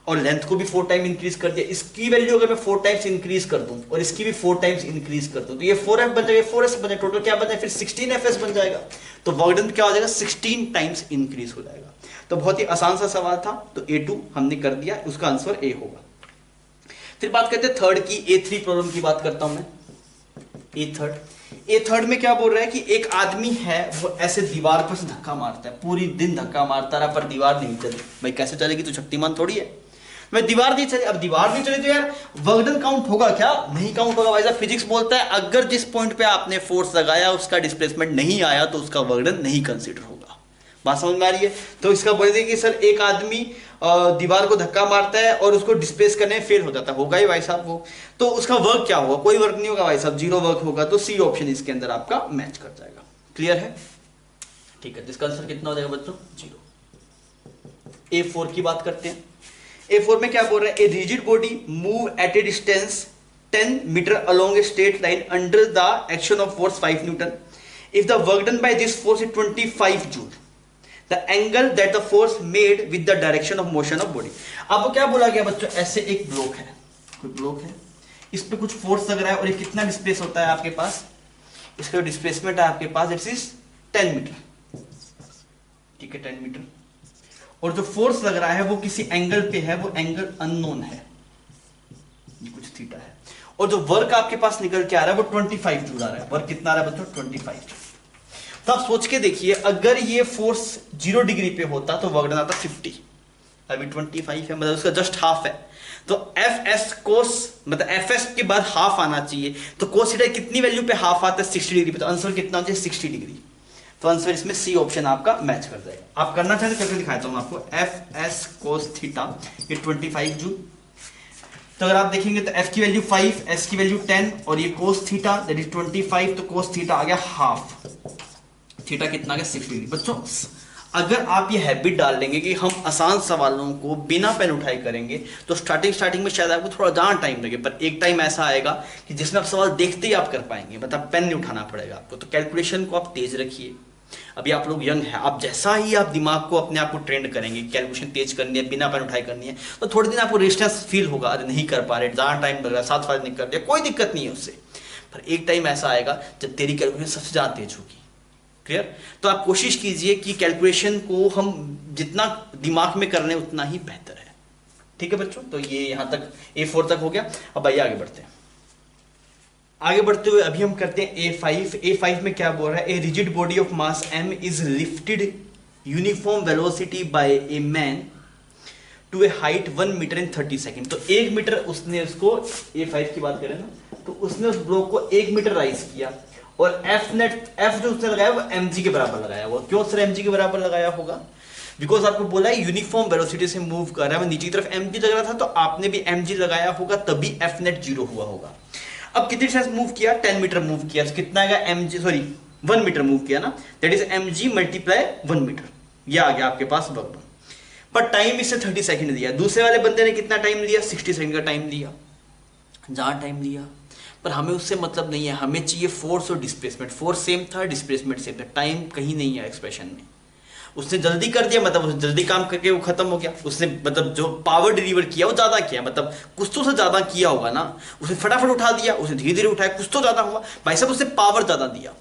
और लेंथ को भी 4 टाइम इंक्रीज कर दिया। इसकी वैल्यू अगर मैं 4 टाइम्स इंक्रीज कर दूं और इसकी भी 4 टाइम्स इंक्रीज कर दूं तो ये 4F बन जाएगा, 4S बन जाएगा, टोटल क्या बन जाएगा फिर 16FS बन जाएगा। तो वर्क डन क्या हो जाएगा, 16 टाइम्स इंक्रीज हो जाएगा। तो बहुत ही आसान सा सवाल था, तो A2 हमने कर दिया, उसका आंसर A होगा। फिर बात करते हैं थर्ड की, A3 प्रॉब्लम की बात करता हूं मैं। ए थर्ड में क्या बोल रहा है कि एक आदमी है वो ऐसे दीवार पर से धक्का मारता है, पूरी दिन धक्का मारता रहा पर दीवार नहीं चली। भाई कैसे चलेगी, तो शक्तिमान थोड़ी है, मैं दीवार नहीं चली। अब दीवार नहीं चली तो यार वर्क डन काउंट होगा क्या, नहीं काउंट होगा। भाई साहब फिजिक्स बोलता है अगर जिस पॉइंट पे आपने फोर्स लगाया उसका डिस्प्लेसमेंट नहीं आया तो उसका वर्क डन नहीं कंसीडर होगा। बात समझ में आ रही है। तो इसका बोल देंगे कि सर एक आदमी दीवार को धक्का मारता है और उसको डिस्प्लेस करने में फेल हो जाता है, होगा ही भाई साहब वो, तो उसका वर्क क्या होगा, कोई वर्क नहीं होगा भाई साहब, जीरो वर्क होगा। तो सी ऑप्शन इसके अंदर आपका मैच कर जाएगा। क्लियर है, ठीक है। इसका आंसर कितना हो जाएगा बच्चों, 0। A4 की बात करते हैं। A4 में क्या बोल रहा है, a rigid body move at a distance 10 metre along a straight line under the action of force 5 newton. If the work done by this force is 25 joule, the angle that the force made with the direction of motion of body. अब क्या बोला गया बच्चों, ऐसे एक block है, कोई block है, इस पे कुछ फोर्स लग रहा है और ये कितना डिस्प्लेस होता है आपके पास, इसका डिस्प्लेसमेंट है आपके पास इट इज 10 मीटर, ठीक है 10 मीटर। और जो फोर्स लग रहा है वो किसी एंगल पे है, वो एंगल अननोन है, ये कुछ थीटा है। और जो वर्क आपके पास निकल के आ रहा है वो 25 जूल आ रहा है। वर्क कितना आ रहा है बच्चों, 25। तो आप सोच के देखिए अगर ये फोर्स 0 डिग्री पे होता तो वर्क डन आता 50, अभी 25 है, मतलब उसका जस्ट हाफ है। तो Fs कोस मतलब Fs के बाद हाफ आना चाहिए, तो कोस थीटा कितनी वैल्यू पे हाफ आता है, 60 डिग्री पे। तो आंसर कितना होता है, 60 डिग्री। तो आंसर इसमें सी ऑप्शन आपका मैच कर जाएगा। आप करना चाहते करके दिखाता हूं आपको। Fs कोस थीटा ये 25 जूल। तो अगर आप देखेंगे तो F की वैल्यू 5, S की वैल्यू 10 और ये कोस थीटा दैट इज 25, तो कोस थीटा आ गया हाफ, थीटा कितना आ गया 60 डिग्री। बच्चों अगर आप ये हैबिट डाल लेंगे कि हम आसान सवालों को बिना पेन उठाए करेंगे तो स्टार्टिंग में शायद आपको थोड़ा ज़्यादा टाइम लगे, पर एक टाइम ऐसा आएगा कि जिसमें आप सवाल देखते ही आप कर पाएंगे, मतलब पेन नहीं उठाना पड़ेगा आपको। तो कैलकुलेशन को आप तेज रखिए, अभी आप लोग यंग हैं, आप जैसा ही आप दिमाग को अपने आप को ट्रेंड करेंगे, कैलकुलेशन तेज करनी है, बिना पेन उठाए करनी है, तो थोड़े दिन आपको रेजिस्टेंस फील होगा, अरे नहीं कर पा रहे, ज़्यादा टाइम लग रहा है, 7 सवाल नहीं कर दिया, कोई दिक्कत नहीं है उससे। पर एक टाइम ऐसा आएगा जब तेरी कैलकुलेशन सबसे ज़्यादा तेज होगी। क्लियर। तो आप कोशिश कीजिए कि कैलकुलेशन को हम जितना दिमाग में कर रहे हैं उतना ही बेहतर है, ठीक है बच्चों। तो ये यहां तक A4 तक हो गया। अब आइए आगे बढ़ते हैं। आगे बढ़ते हुए अभी हम करते हैं A5 में क्या बोल रहा है, a rigid body of mass m is lifted uniform velocity by a man to a height 1 metre in 30 second. तो 1 मीटर उसने उसको, A5 की बात करें ना, तो उसने उस ब्लॉक को 1 मीटर राइज किया और एफ नेट, एफ जो उसने लगाया वो mg के बराबर लगाया। वो क्यों सर mg के बराबर लगाया होगा? बिकॉज आपको बोला है यूनिफॉर्म वेलोसिटी से मूव कर रहा है, नीचे की तरफ mg लग रहा था, तो आपने भी mg लगाया होगा, तभी एफ नेट 0 हुआ होगा। अब कितनी डिस्टेंस मूव किया? 10 मीटर मूव किया, तो कितना आएगा mg, सॉरी 1 मीटर मूव किया ना, that is mg multiply 1 metre, ये आ गया आपके पास वर्क डन। पर टाइम इससे 30 सेकंड दिया, दूसरे वाले बंदे ने कितना टाइम लिया? 60 सेकंड का टाइम लिया, जहां टाइम लिया। पर हमें उससे मतलब नहीं है, हमें चाहिए फोर्स और डिस्प्लेसमेंट। फोर्स सेम था, डिस्प्लेसमेंट सेम था, टाइम कहीं नहीं है एक्सप्रेशन में। उसने जल्दी कर दिया, मतलब उसने जल्दी काम करके वो खत्म हो गया। उसने मतलब जो पावर डिलीवर किया वो ज्यादा किया, मतलब कुछ तो से ज्यादा किया होगा ना। उसने फटाफट उठा दिया, उसने धीरे धीरे उठाया, कुछ तो ज्यादा हुआ भाई साहब, उसने पावर ज्यादा दिया।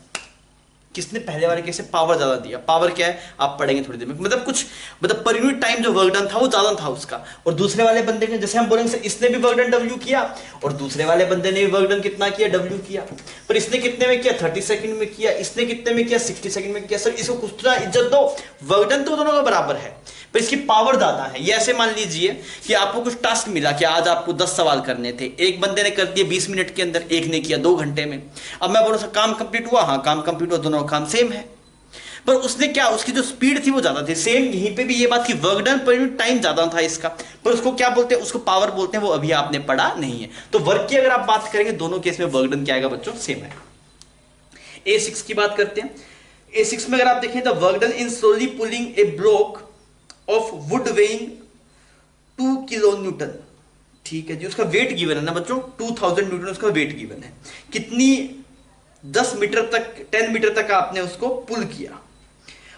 किसने? पहले वाले केस से पावर ज्यादा दिया। पावर क्या है आप पढ़ेंगे थोड़ी देर में, मतलब कुछ मतलब पर यूनिट टाइम जो वर्क डन था वो ज्यादा था उसका। और दूसरे वाले बंदे ने, जैसे हम बोलेंगे सर इसने भी वर्क डन W किया, और दूसरे वाले बंदे ने भी वर्क डन कितना किया? W किया। पर इसने कितने में किया? 30 सेकंड में किया, इसने कितने में किया? 60 सेकंड में किया। सर इसको कुछ तो इज्जत दो, वर्क डन तो दोनों का बराबर है, पर इसकी पावर ज्यादा है। ये ऐसे मान लीजिए कि आपको कुछ टास्क मिला कि आज आपको 10 सवाल करने थे, एक बंदे ने कर दिए 20 मिनट के अंदर, एक ने किया 2 घंटे में। अब मैं बोलूं सर काम कंप्लीट हुआ? हाँ काम कंप्लीट हुआ, दोनों का काम सेम है। पर उसने क्या, उसकी जो स्पीड थी वो ज्यादा थी। सेम यहीं पे भी ये बात की work done per unit time ज्यादा था इसका, पर उसको क्या बोलते हैं? उसको पावर बोलते हैं, वो अभी आपने पढ़ा नहीं है। तो वर्क की अगर आप बात करेंगे, दोनों केस में वर्क डन क्या आएगा बच्चों? सेम है। A6 की बात करते हैं। A6 में अगर आप देखें, the work done in slowly pulling a block of would weighing 2 kilo Newton. ठीक है जी, उसका वेट गिवन है ना बच्चों, 2000 न्यूटन उसका वेट गिवन है। कितनी? 10 मीटर तक, 10 मीटर तक आपने उसको पुल किया,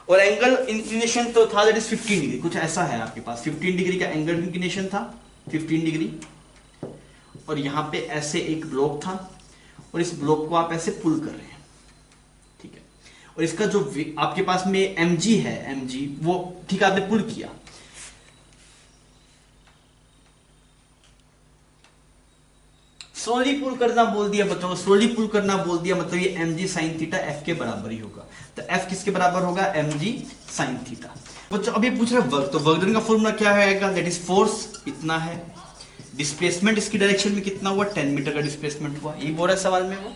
और एंगल इंक्लिनेशन तो था दैट इज 15 डिग्री, कुछ ऐसा है आपके पास। 15 डिग्री का एंगल इंक्लिनेशन था, 15 डिग्री। और यहां पे ऐसे एक ब्लॉक था, और इस ब्लॉक को आप ऐसे पुल कर रहे हैं, ठीक है। और इसका जो आपके पास में mg है, mg वो ठीक है आपने पुल किया। स्लोली पुल करना बोल दिया बच्चों, स्लोली पुल करना बोल दिया, मतलब ये mg sin थीटा f के बराबर ही होगा। तो f किसके बराबर होगा? mg sin theta. बच्चों अब ये पूछ रहे वर्क, तो वर्क डन का फॉर्मूला क्या आएगा? दैट इज फोर्स इतना है, डिस्प्लेसमेंट इसकी डायरेक्शन में कितना हुआ? 10 मीटर का डिस्प्लेसमेंट हुआ। ये बोल रहा है सवाल में, वो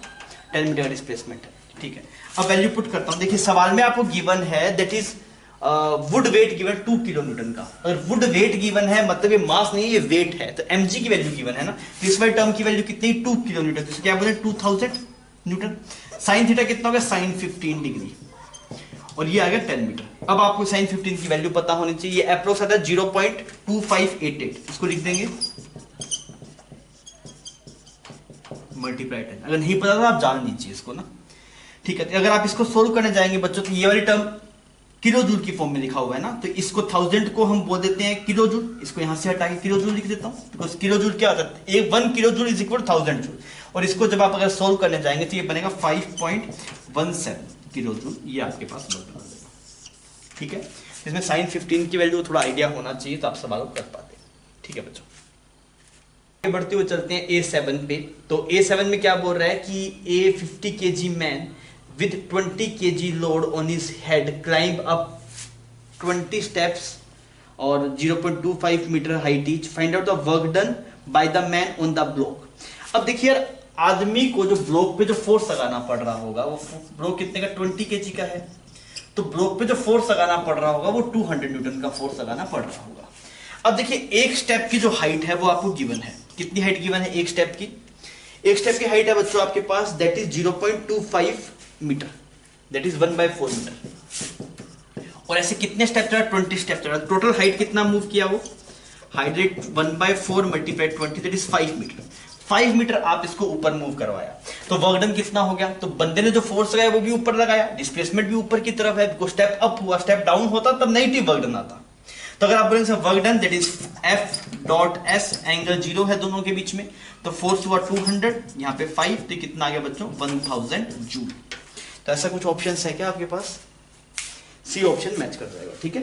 10 मीटर का डिस्प्लेसमेंट है, ठीक है। अब वैल्यू पुट करता हूं। देखिए सवाल में आपको गिवन है that is would wait given 2 kilo Newton का। अगर वुड वेट गिवन है मतलब ये मास नहीं है, ये वेट है, तो mg की वैल्यू गिवन है ना, तो इस वाली टर्म की वैल्यू कितनी? 2 किलो न्यूटन। तो क्या बोले? 2000 न्यूटन। साइन थीटा कितना होगा? साइन 15 डिग्री, और ये आ गया 10 मीटर। अब आपको साइन 15 की वैल्यू पता होनी चाहिए। ये अप्रोक्स आता है 0.2588, इसको लिख देंगे मल्टीप्लाई 10। अगर नहीं पता तो आप जान लीजिए इसको ना, ठीक है। तो अगर आप इसको सोल्व करने जाएंगे बच्चों, तो ये वाली टर्म किलो जूल की फॉर्म में लिखा हुआ है ना, तो इसको 1000 को हम बोल देते हैं किलो जूल। इसको यहां से हटा के किलो जूल लिख देता हूं, बिकॉज किलो जूल क्या होता है? 1 kilo joule is equal 1000 joule. और इसको जब आप अगर सोल्व करने जाएंगे तो ये बनेगा 5.17 किलो जूल। ये आपके पास वर्क बना देगा, ठीक है। इसमें साइन 15 की वैल्यू थोड़ा आइडिया होना चाहिए, तो आप सवाल कर पाते हैं, ठीक है बच्चों। बढ़ते हुए चलते हैं A7 पे। तो A7 में क्या बोल रहा है कि a 50 kg man with 20 kg load on his head climb up 20 steps और 0.25 meter height each. Find out the work done by the man on the block. अब देखिए यार, आदमी को जो ब्लॉक पे जो फोर्स लगाना पड़ रहा होगा, वो ब्लॉक कितने का? 20 kg का है। तो ब्लॉक पे जो फोर्स लगाना पड़ रहा होगा वो 200 न्यूटन का फोर्स लगाना पड़ रहा होगा। अब देखिए एक स्टेप की जो हाइट है वो आपको गिवन है। कितनी हाइट गिवन है एक स्टेप की? एक स्टेप की हाइट है बच्चों आपके पास that is 0.25 metre, that is 1/4 metre. और ऐसे कितने स्टेप चला? 20 स्टेप चला। टोटल हाइट कितना मूव किया वो? Height rate 1/4 multiply 20 that is 5 metre. 5 metre आप इसको ऊपर मूव करवाया, तो वर्क डन कितना हो गया? तो बंदे ने जो फोर्स लगाया वो भी ऊपर लगाया, डिस्प्लेसमेंट भी ऊपर की तरफ है, बिकॉज स्टेप अप हुआ, स्टेप डाउन होता तब नेगेटिव वर्क डन आता। तो अगर आप बोलेंगे work done that is F dot S, angle 0 है दोनों के बीच में, तो फोर्स हुआ 200, यहाँ पे 5, तो कितना आ गया बच्चों? 1000 जूल। तो ऐसा कुछ ऑप्शन है क्या आपके पास? सी ऑप्शन मैच कर जाएगा, ठीक है।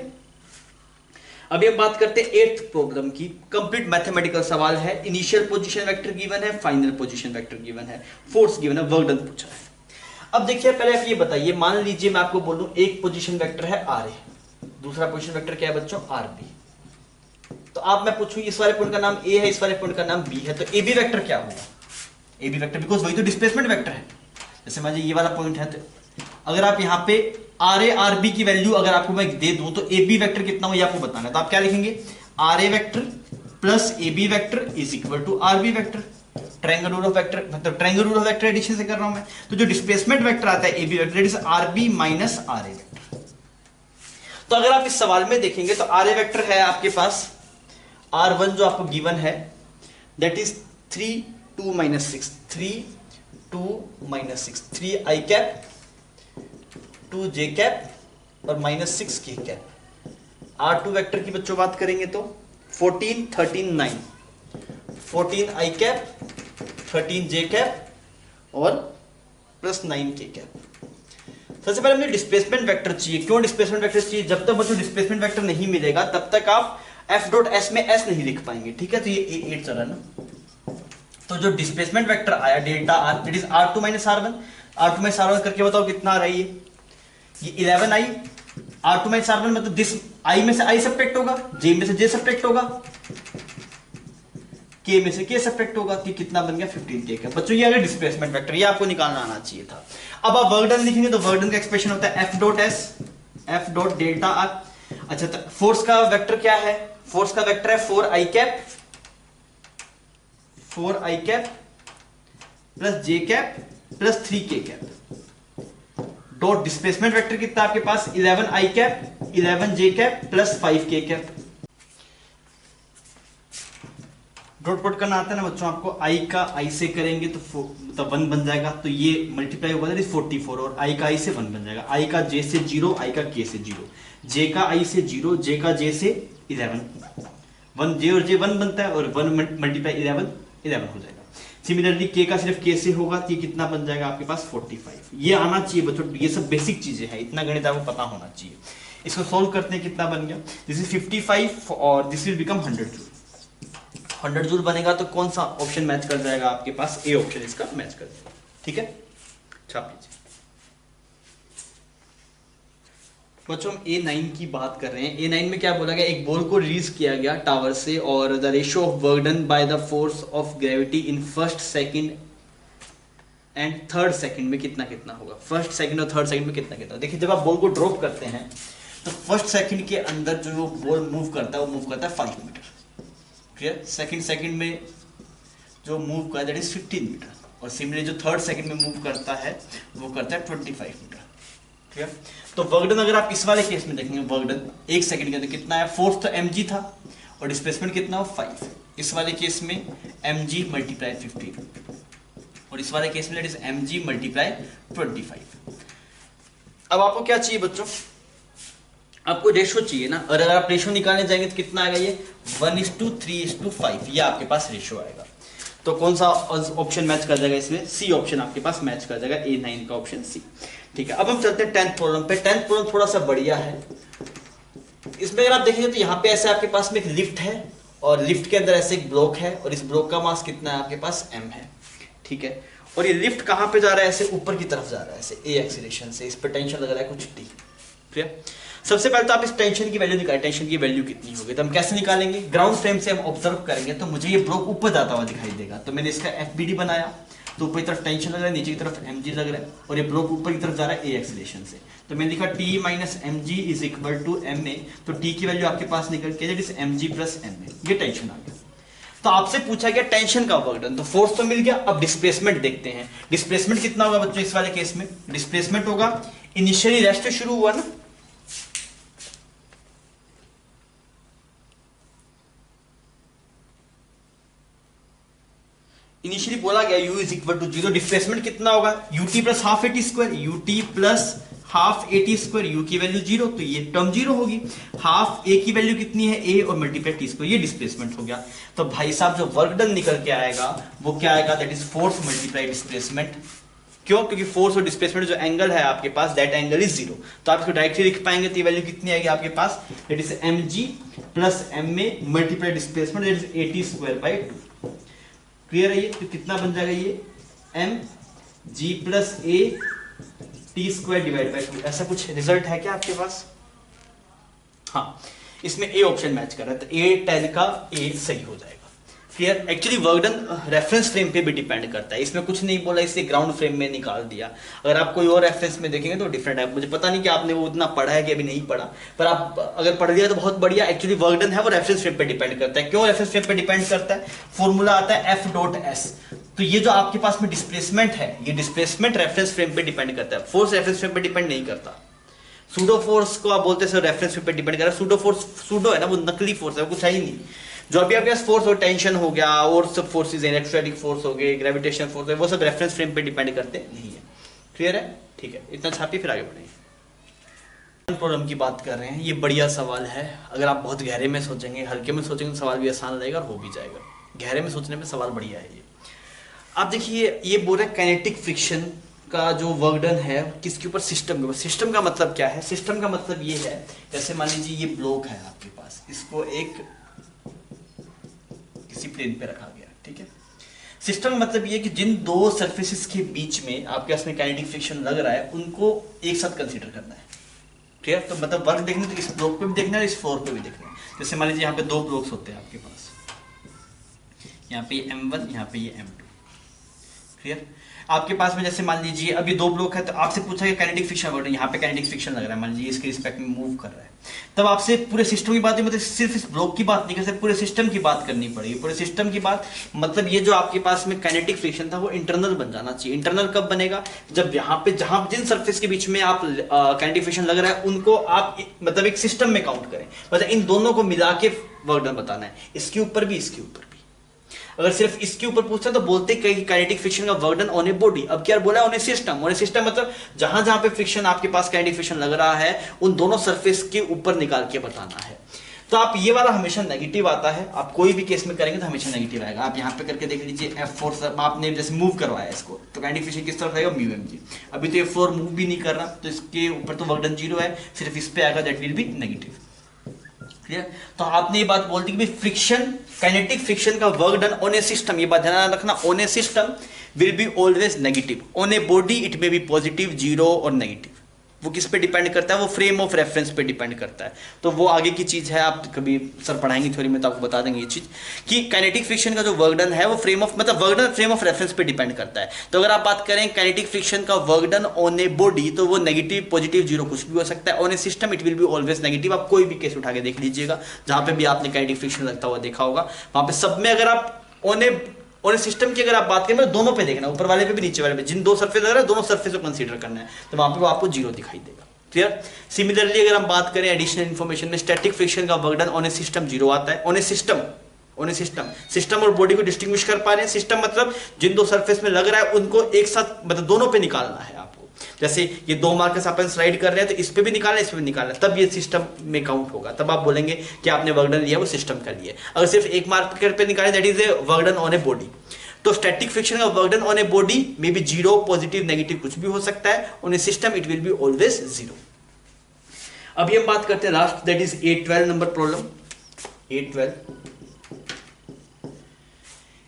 अभी हम बात करते हैं 8th प्रॉब्लम की। कंप्लीट मैथमेटिकल सवाल है। इनिशियल पोजीशन वेक्टर गिवन है, फाइनल पोजीशन वेक्टर गिवन है, फोर्स गिवन है, वर्क डन पूछा है। अब देखिए पहले आप ये बताइए, मान लीजिए मैं आपको बोलूं एक पोजीशन वेक्टर है RA, दूसरा पोजीशन वेक्टर क्या है बच्चों? RB। तो आप मैं पूछूं इस वाले पॉइंट का नाम A है, इस वाले पॉइंट का नाम B है, तो AB वेक्टर क्या होगा? AB वेक्टर, बिकॉज वही तो डिस्प्लेसमेंट वेक्टर है, जैसे मान लीजिए ये वाला पॉइंट है, तो अगर आप यहाँ पे आर ए आर बी की वैल्यू अगर आपको मैं दे दूं तो ए बी वैक्टर कितना हो ये आपको बताना है। तो आप क्या लिखेंगे, R A vector plus A B vector is equal to R B vector. Triangle rule of vector, मतलब triangle rule of vector addition से कर रहा हूं मैं। तो जो डिस्प्लेसमेंट वेक्टर आता है A B vector, it is R B minus R A vector. तो अगर आप इस सवाल में देखेंगे तो आर ए वेक्टर है आपके पास R1 जो आपको गिवन है, that is 3 2 minus 6, 3 2 minus 6, 3 I cap 2 J cap और माइनस 6 के कैप। R2 वेक्टर की बच्चों बात करेंगे तो 14 13 9, 14 आई कैप 13 जे कैप और प्लस 9 के कैप। सबसे पहले हमें डिस्प्लेसमेंट वेक्टर चाहिए। क्यों डिस्प्लेसमेंट वेक्टर चाहिए? जब तक बच्चों डिस्प्लेसमेंट वेक्टर नहीं मिलेगा तब तक आप एफ डॉट एस में एस नहीं लिख पाएंगे, ठीक है। तो ये A8 चल रहा है ना, तो जो डिस्प्लेसमेंट वेक्टर आया delta R, it is R2 minus R1। R2 minus R1 करके बताओ कितना आ रहा है ये 11 आई। R2 माइनस R1 मतलब दिस आई में से आई सब्ट्रैक्ट होगा, जे में से जे सब्ट्रैक्ट होगा, के में से के सब्ट्रैक्ट होगा, तो कितना बन गया 15 के। बच्चों ये अगर डिस्प्लेसमेंट वेक्टर, ये आपको निकालना आना चाहिए था। अब आप वर्क डन लिखेंगे तो वर्क डन का एक्सप्रेशन होता है F dot S, F dot delta R. अच्छा, तो फोर्स का वेक्टर क्या है? फोर्स का वेक्टर है 4 आई कैप, 4 आई कैप प्लस जे कैप प्लस 3 के कैप। डॉट डिस्प्लेसमेंट वेक्टर कितना आपके पास 11 आई कैप 11 जे कैप प्लस 5 के कैप। डॉट पुट करना आता है ना बच्चों आपको, आई का आई से करेंगे तो मतलब 1 बन जाएगा, तो ये मल्टीप्लाई होगा 44 और आई का आई से 1 बन जाएगा। आई का जे से 0, आई का के से 0, जे का आई से 0, जे का जे से 11, 1 जे और जे 1 बनता है और 1 मल्टीप्लाई 11 11 हो जाएगा। सिमिलरली के का सिर्फ के से होगा तो ये कितना बन जाएगा आपके पास 45। ये आना चाहिए बच्चों, ये सब बेसिक चीजें हैं, इतना गणित आपको पता होना चाहिए। इसको सोल्व करते हैं, कितना बन गया, दिस इज 55 और this will become 100 joule. 100 joule बनेगा तो कौन सा ऑप्शन मैच कर जाएगा आपके पास? ए ऑप्शन इसका मैच कर जाएगा, ठीक है। छाप लीजिए बच्चों, हम A9 की बात कर रहे हैं। A9 में क्या बोला गया, एक बॉल को रिलीज किया गया टावर से और the ratio of work done by the force of gravity in first second and third second में कितना कितना होगा। फर्स्ट सेकंड और थर्ड सेकंड में कितना कितना। देखिए जब आप बॉल को ड्रॉप करते हैं तो फर्स्ट सेकंड के अंदर जो बॉल मूव करता है वो मूव करता है 5 मीटर, क्लियर। सेकंड में जो मूव करता है दैट इज 15 मीटर और सिमिलरली जो थर्ड सेकंड में मूव करता है वो करता है 25 मीटर, क्लियर। तो वर्क डन अगर आप इस वाले केस में देखेंगे, वर्क डन 1 सेकंड के अंदर कितना है, फोर्स तो mg था और डिस्प्लेसमेंट कितना हो 5। इस वाले केस में mg मल्टीप्लाई 15 और इस वाले केस में इट इज mg मल्टीप्लाई 25। अब आपको क्या चाहिए बच्चों, आपको रेशो चाहिए ना, और अगर आप रेशो निकालने जाएंगे तो कितना आएगा, ये 1:3:5, ये आपके पास रेशो आएगा। तो कौन सा ऑप्शन मैच कर जाएगा इसमें? सी ऑप्शन आपके पास मैच कर जाएगा, A9 का ऑप्शन सी, ठीक है। अब हम चलते हैं 10th प्रॉब्लम पे। 10th प्रॉब्लम थोड़ा सा बढ़िया है। इसमें अगर आप देखेंगे तो यहाँ पे ऐसे आपके पास में एक लिफ्ट है और लिफ्ट के अंदर ऐसे एक ब्लॉक है और इस ब्लॉक का मास कितना है आपके पास m है, ठीक है। और ये लिफ्ट कहाँ पे जा रहा है, ऐसे ऊपर की तरफ जा रहा है, ऐसे a एक्सीलरेशन से। इस पर टेंशन लग रहा है कुछ t, क्लियर। सबसे पहले तो आप इस टेंशन की वैल्यू निकालें, टेंशन की वैल्यू कितनी होगी। तो हम कैसे निकालेंगे, ग्राउंड फ्रेम से हम ऑब्जर्व करेंगे तो मुझे ये ब्लॉक ऊपर जाता हुआ दिखाई देगा। तो मैंने इसका FBD बनाया, तो ऊपर की तरफ टेंशन लग रहा है, नीचे की तरफ mg लग रहा है और ये ब्लॉक ऊपर की तरफ जा रहा है a एक्सीलरेशन से। तो मैंने लिखा t minus mg is equal to ma। तो t की वैल्यू आपके पास निकल के mg प्लस ma, ये टेंशन आ गया। तो आपसे पूछा गया टेंशन का वर्क डन, तो फोर्स तो मिल गया। अब डिस्प्लेसमेंट देखते हैं, डिस्प्लेसमेंट कितना होगा बच्चों इस वाले केस में। डिस्प्लेसमेंट होगा, इनिशियली रेस्ट शुरू हुआ ना, इनिशियली बोला गया u is equal to 0। Displacement कितना होगा, ut plus half A T square, ut plus half A T square, u की वैल्यू 0 तो ये टर्म 0 होगी। हाफ a की वैल्यू कितनी है a और मल्टीप्लाई टी स्क्वायर, ये डिस्प्लेसमेंट हो गया। तो भाई साहब जो वर्क डन निकल के आएगा वो क्या आएगा, that is force multiply displacement. क्यों, क्योंकि फोर्स और डिस्प्लेसमेंट जो एंगल है आपके पास दैट एंगल इज 0। तो आप इसको डायरेक्टली लिख पाएंगे तो ये वैल्यू कितनी आएगी आपके पास, that is mg plus ma multiply displacement, that is 80 square by 2, clear है ये। तो कितना बन जाएगा ये mg plus a T square divide by 2, ऐसा कुछ रिजल्ट है क्या आपके पास? हाँ, इसमें ए ऑप्शन मैच कर रहा है तो A10 का A सही हो जाएगा, clear. Actually work done reference frame पे भी डिपेंड करता है, इसमें कुछ नहीं बोला, इसे ग्राउंड फ्रेम में निकाल दिया। अगर आप कोई और रेफरेंस में देखेंगे तो डिफरेंट है। मुझे पता नहीं कि आपने वो उतना पढ़ा है कि अभी नहीं पढ़ा, पर आप अगर पढ़ लिया तो बहुत बढ़िया। एक्चुअली वर्क डन है वो रेफरेंस फ्रेम पे डिपेंड करता है। क्यों रेफरेंस फ्रेम पे डिपेंड करता है? फॉर्मूला आता है F.S। तो ये जो आपके पास में डिस्प्लेसमेंट है, ये डिस्प्लेसमेंट रेफरेंस फ्रेम पे डिपेंड करता है, फोर्स रेफरेंस फ्रेम पे डिपेंड नहीं करता। सूडो फोर्स को आप बोलते हैं सर रेफरेंस फ्रेम पे डिपेंड कर रहा है। सूडो फोर्स, सूडो है ना, वो नकली फोर्स है, वो कुछ है ही नहीं। जो अभी आपके पास फोर्स और टेंशन हो गया और सब फोर्सेज, इलेक्ट्रोस्टैटिक फोर्स हो गए, ग्रेविटेशनल फोर्स है, वो सब रेफरेंस फ्रेम पे डिपेंड करते नहीं है। क्लियर है? ठीक है, इतना छापिए फिर आगे बढ़ेंगे। प्रॉब्लम की बात कर रहे हैं, ये बढ़िया सवाल है। अगर आप बहुत गहरे में सोचेंगे, हल्के में सोचेंगे तो सवाल भी आसान रहेगा और हो भी जाएगा। गहरे में सोचने में सवाल बढ़िया है ये। आप देखिए, ये बोल रहे हैं काइनेटिक फ्रिक्शन का जो वर्क डन है किसके ऊपर? सिस्टम के ऊपर। सिस्टम का मतलब क्या है? सिस्टम का मतलब ये है, जैसे मान लीजिए ये ब्लॉक है आपके पास, इसको एक किसी प्लेन पे रखा गया, ठीक है। सिस्टम मतलब ये कि जिन दो सरफेसेस के बीच में आपके पास में काइनेटिक फ्रिक्शन लग रहा है, उनको एक साथ कंसीडर करना है। ठीक है, तो मतलब वर्क देखने तो इस ब्लॉक पे भी देखना है, इस फ्लोर पे भी देखना है। जैसे मान लीजिए यहाँ पे दो ब्लॉक्स होते हैं आपके पास, यहाँ पे M1, यहाँ पे ये M2। क्लियर? आपके पास में जैसे मान लीजिए अभी दो ब्लॉक है, तो आपसे पूछा कि काइनेटिक फ्रिक्शन वर्क, यहाँ पे काइनेटिक फ्रिक्शन लग रहा है, मान लीजिए इसके रिस्पेक्ट में मूव कर रहा है, तब आपसे पूरे सिस्टम की बात, मतलब सिर्फ इस ब्लॉक की बात नहीं कर सकते, पूरे सिस्टम की बात करनी पड़ेगी। पूरे सिस्टम की बात मतलब ये जो आपके पास में काइनेटिक फ्रिक्शन था वो इंटरनल बन जाना चाहिए। इंटरनल कब बनेगा? जब यहाँ पे जहां जिन सरफेस के बीच में आप काइनेटिक फ्रिक्शन लग रहा है उनको आप मतलब एक सिस्टम में काउंट करें, मतलब इन दोनों को मिला के वर्क डन बताना है, इसके ऊपर भी इसके ऊपर भी। अगर सिर्फ इसके ऊपर पूछता है तो बोलते हैं काइनेटिक फ्रिक्शन का work done on a body. अब क्या बोला? On a system. On a system मतलब जहां जहां पे फ्रिक्शन आपके पास काइनेटिक फ्रिक्शन लग रहा है उन दोनों सरफेस के ऊपर निकाल के बताना है। तो आप ये वाला हमेशा नेगेटिव आता है, आप कोई भी केस में करेंगे तो हमेशा नेगेटिव आएगा। आप यहाँ पे करके देख लीजिए, F4 आपने जैसे मूव करवाया इसको, तो काइनेटिक फ्रिक्शन किस तरफ आएगा? μmg। अभी तो F4 मूव भी नहीं कर रहा, तो इसके ऊपर तो वर्क डन 0 है, सिर्फ इस पे आएगा, दैट विल बी नेगेटिव। तो आपने ये बात बोल दी कि फ्रिक्शन, काइनेटिक फ्रिक्शन का work done on a system, ये बात ध्यान रखना, on a system will be always negative. On a body it में बी पॉजिटिव, 0 और नेगेटिव। वो किस पे डिपेंड करता है? वो फ्रेम ऑफ रेफरेंस पे डिपेंड करता है। तो वो आगे की चीज है, आप कभी सर पढ़ाएंगे थ्योरी में तो आपको बता देंगे ये चीज कि काइनेटिक फ्रिक्शन का जो वर्क डन है वो फ्रेम ऑफ, मतलब work done frame of reference पे डिपेंड करता है। तो अगर आप बात करें काइनेटिक फ्रिक्शन का work done on a body, तो वो नेगेटिव, पॉजिटिव, 0 कुछ भी हो सकता है। On a system it will be always negative. आप कोई भी केस उठा के देख लीजिएगा जहां पे भी आपने काइनेटिक फ्रिक्शन लगता हुआ देखा होगा, वहां पे सब में अगर आप ऑन ए सिस्टम की अगर आप बात करें, दोनों पे देखना, ऊपर वाले पे भी नीचे वाले पे, जिन दो सरफेस लग रहा है दोनों सरफेस को कंसीडर करना है, तो वहां पे वो आपको 0 दिखाई देगा। क्लियर? सिमिलरली अगर हम बात करें एडिशनल इंफॉर्मेशन में, स्टैटिक फ्रिक्शन का work done on a system 0 आता है। On a system, on a system, system और बॉडी को डिस्टिंग्विश कर पा रहे हैं। सिस्टम मतलब जिन दो सरफेस में लग रहा है उनको एक साथ, मतलब दोनों पे निकालना है आपको। जैसे ये दो मार्कर्स अपन स्लाइड कर रहे हैं तो इस पे भी निकालना है, इस पे भी निकालना है, तब ये सिस्टम में काउंट होगा। तब आप बोलेंगे कि आपने वर्क डन लिया, वो सिस्टम का लिया। अगर सिर्फ एक मार्कर पे निकाले, that is a work done on a body. तो स्टैटिक फ्रिक्शन का work done on a body में भी 0, पॉजिटिव, नेगेटिव कुछ भी हो सकता है। On a system it will be always 0। अभी हम बात करते हैं last, that is 812 number problem.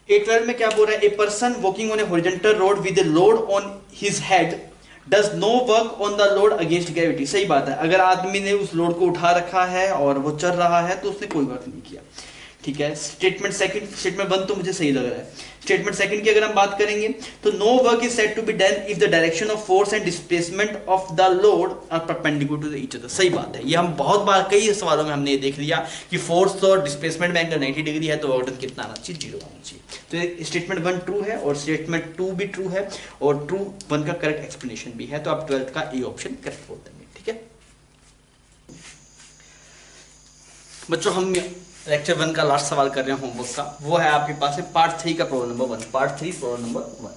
812 में क्या बोल रहा है? A person walking on a horizontal road with a load on his head does no work on the load against gravity. सही बात है, अगर आदमी ने उस लोड को उठा रखा है और वो चल रहा है तो उसने कोई वर्क नहीं किया। ठीक है। स्टेटमेंट सेकंड, स्टेटमेंट 1 तो मुझे सही लग रहा है। स्टेटमेंट सेकंड की अगर हम बात करेंगे तो no work is said to be done if the direction of force and displacement of the load are perpendicular to each other. सही बात है, ये हम बहुत बार कई सवालों में हमने ये देख लिया कि फोर्स और डिस्प्लेसमेंट में एंगल 90 डिग्री है तो वर्क डन कितना आना चाहिए? 0 आना चाहिए। तो स्टेटमेंट 1 ट्रू है और स्टेटमेंट 2 भी ट्रू है और ट्रू 1 का करेक्ट एक्सप्लेनेशन भी है। तो आप 12th का ए ऑप्शन करेक्ट बोल देंगे। ठीक है बच्चों, हम लेक्चर 1 का लास्ट सवाल कर रहे हैं होमवर्क का, वो है आपके पास है पार्ट 3 का problem number 1। Part 3 problem number 1।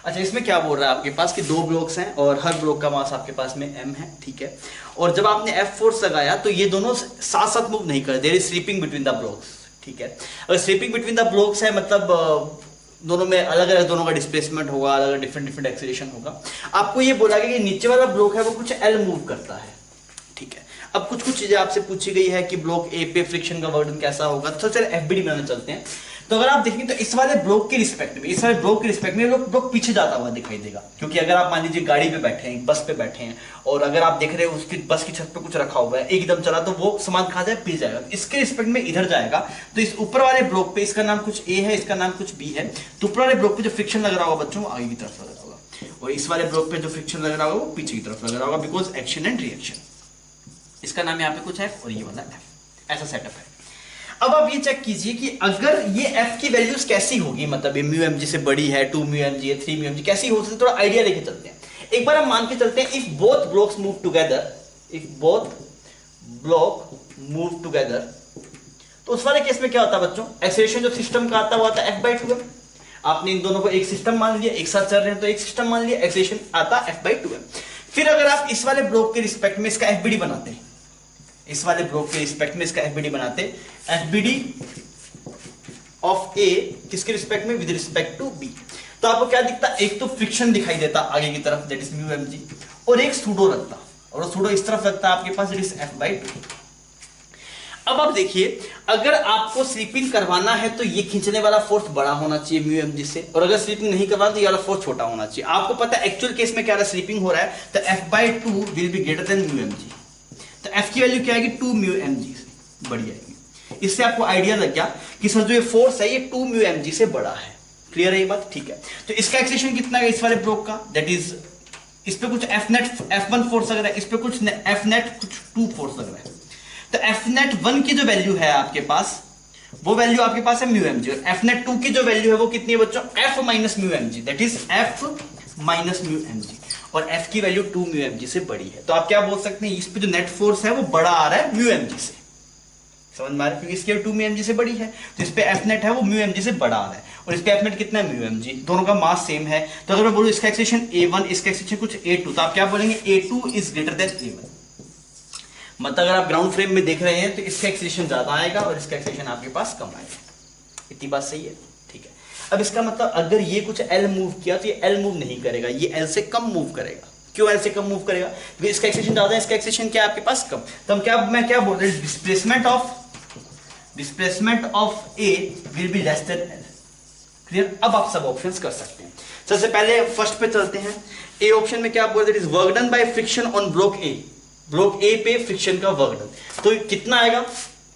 अच्छा, इसमें क्या बोल रहा है आपके पास कि 2 ब्लॉक्स हैं और हर ब्लॉक का मास आपके पास में m है। ठीक है, और जब आपने F फोर्स लगाया तो ये दोनों साथ साथ मूव नहीं कर, there is sleeping between the blocks. ठीक है, अगर स्लीपिंग बिटवीन द ब्लॉक्स है मतलब दोनों में अलग अलग दोनों का डिस्प्लेसमेंट होगा, अलग अलग डिफरेंट एक्सीलरेशन होगा। आपको ये बोला गया कि नीचे वाला ब्लॉक है वो कुछ L मूव करता है। ठीक है, अब कुछ चीजें आपसे पूछी गई है कि ब्लॉक ए पे फ्रिक्शन का वर्क डन कैसा होगा। तो चलिए FBD में चलते हैं। तो अगर आप देखेंगे तो इस वाले ब्लॉक के रिस्पेक्ट में ब्लॉक पीछे जाता हुआ दिखाई देगा, क्योंकि अगर आप मान लीजिए गाड़ी पे बैठे हैं, बस पे बैठे हैं, और अगर आप देख रहे हैं उसकी बस की छत पे कुछ रखा हुआ है, एकदम चला तो वो सामान कहां जाए, पीछे जाएगा, इसके रिस्पेक्ट में इधर जाएगा। तो इस ऊपर वाले ब्लॉक पे, इसका नाम कुछ ए है, इसका नाम कुछ बी है, तो ऊपर वाले ब्लॉक पे जो फ्रिक्शन लग रहा होगा बच्चों, वो आगे की तरफ लग रहा होगा, और इस वाले ब्लॉक पे जो फ्रिक्शन लग रहा होगा वो पीछे की तरफ लग रहा होगा, बिकॉज एक्शन एंड रिएक्शन। इसका नाम यहाँ पे कुछ एफ और ये वाला एफ, ऐसा सेटअप है। अब आप ये चेक कीजिए कि अगर ये एफ की वैल्यूज कैसी होगी, मतलब ये म्यू एम जी से बड़ी है, 2 म्यू एम जी है, 3 म्यू एम जी, कैसी हो सकती है, थोड़ा आइडिया लेके चलते हैं। एक बार हम मान के चलते हैं, if both blocks move together, if both block move together, तो उस वाले केस में क्या होता है बच्चों, एक्सेलरेशन जो सिस्टम का आता है वो आता है f/2। आपने इन दोनों को एक सिस्टम मान लिया, एक साथ चल रहे हैं तो एक सिस्टम मान लिया, एक्सेलरेशन आता f/2 है। फिर अगर आप इस वाले ब्लॉक के रिस्पेक्ट में इसका एफबीडी बनाते हैं, इस वाले ब्लॉक के रिस्पेक्ट में इसका एफबीडी बनाते, एफबीडी ऑफ ए किसके रिस्पेक्ट में, विद रिस्पेक्ट टू बी, तो आपको क्या दिखता, एक तो फ्रिक्शन दिखाई देता आगे की तरफ, that is mu M G, और एक सूडो लगता, और सूडो इस तरफ लगता है आपके पास, इट इज f/2। अब आप देखिए, अगर आपको स्लीपिंग करवाना है तो ये खींचने वाला फोर्स बड़ा होना चाहिए म्यू एम जी से, और अगर स्लीपिंग नहीं करवाना तो ये वाला फोर्स छोटा होना चाहिए। आपको पता है एक्चुअल केस में क्या रहा, स्लीपिंग हो रहा है, तो f/2 will be greater than mu M G, तो f की वैल्यू क्या आएगी, 2 म्यू एम जी से बड़ी आएगी। इससे आपको आइडिया लग गया कि सर जो ये फोर्स है ये 2 म्यू एम जी से बड़ा है। क्लियर है ये बात, ठीक है। तो इसका एक्सेलरेशन कितना है इस वाले ब्लॉक का, दैट इज, इस पे कुछ F1 फोर्स लग रहा है, इस पे कुछ Fnet कुछ 2 फोर्स लग रहा है, तो Fnet 1 की जो वैल्यू है आपके पास, वो वैल्यू आपके पास है म्यू एम जी, और Fnet 2 की जो वैल्यू है वो कितनी है बच्चों, F minus mu M G, that is F minus mu M G, और F की वैल्यू 2 म्यू एम जी से बड़ी है। तो आप क्या बोल सकते हैं, इस पे जो नेट फोर्स है वो बड़ा आ रहा है म्यू एम जी से, समझ में आ रहा है, क्योंकि इसकी 2 म्यू एम जी से बड़ी है, तो इस पे Fnet है वो म्यू एम जी से बड़ा आ रहा है, और इस पे Fnet कितना है, म्यू एम जी, दोनों का मास सेम है। तो अगर मैं बोलूं इसका एक्सेलरेशन A1, इसका एक्सेलरेशन कुछ A2, तो आप क्या बोलेंगे, A2 is greater than A1। मतलब अगर आप ग्राउंड फ्रेम में देख रहे हैं तो इसका एक्सेलरेशन ज्यादा आएगा और इसका एक्सेलरेशन आपके पास कम आएगा। इतनी बात सही है, ठीक है। अब इसका मतलब अगर ये कुछ L मूव किया तो ये L मूव नहीं करेगा, ये L से कम मूव करेगा। क्यों L से कम मूव करेगा, क्योंकि इसका एक्सेलरेशन ज्यादा है, इसका एक्सेलरेशन क्या है आपके पास कम। तो मैं क्या बोल रहा हूं, displacement of A will be less than L। Clear. अब आप सब ऑप्शंस कर सकते हैं। सबसे पहले फर्स्ट पे चलते हैं। ए ऑप्शन में क्या आप बोल रहे हैं, work done by friction on block A, block ए पे फ्रिक्शन का वर्क डन, तो कितना आएगा।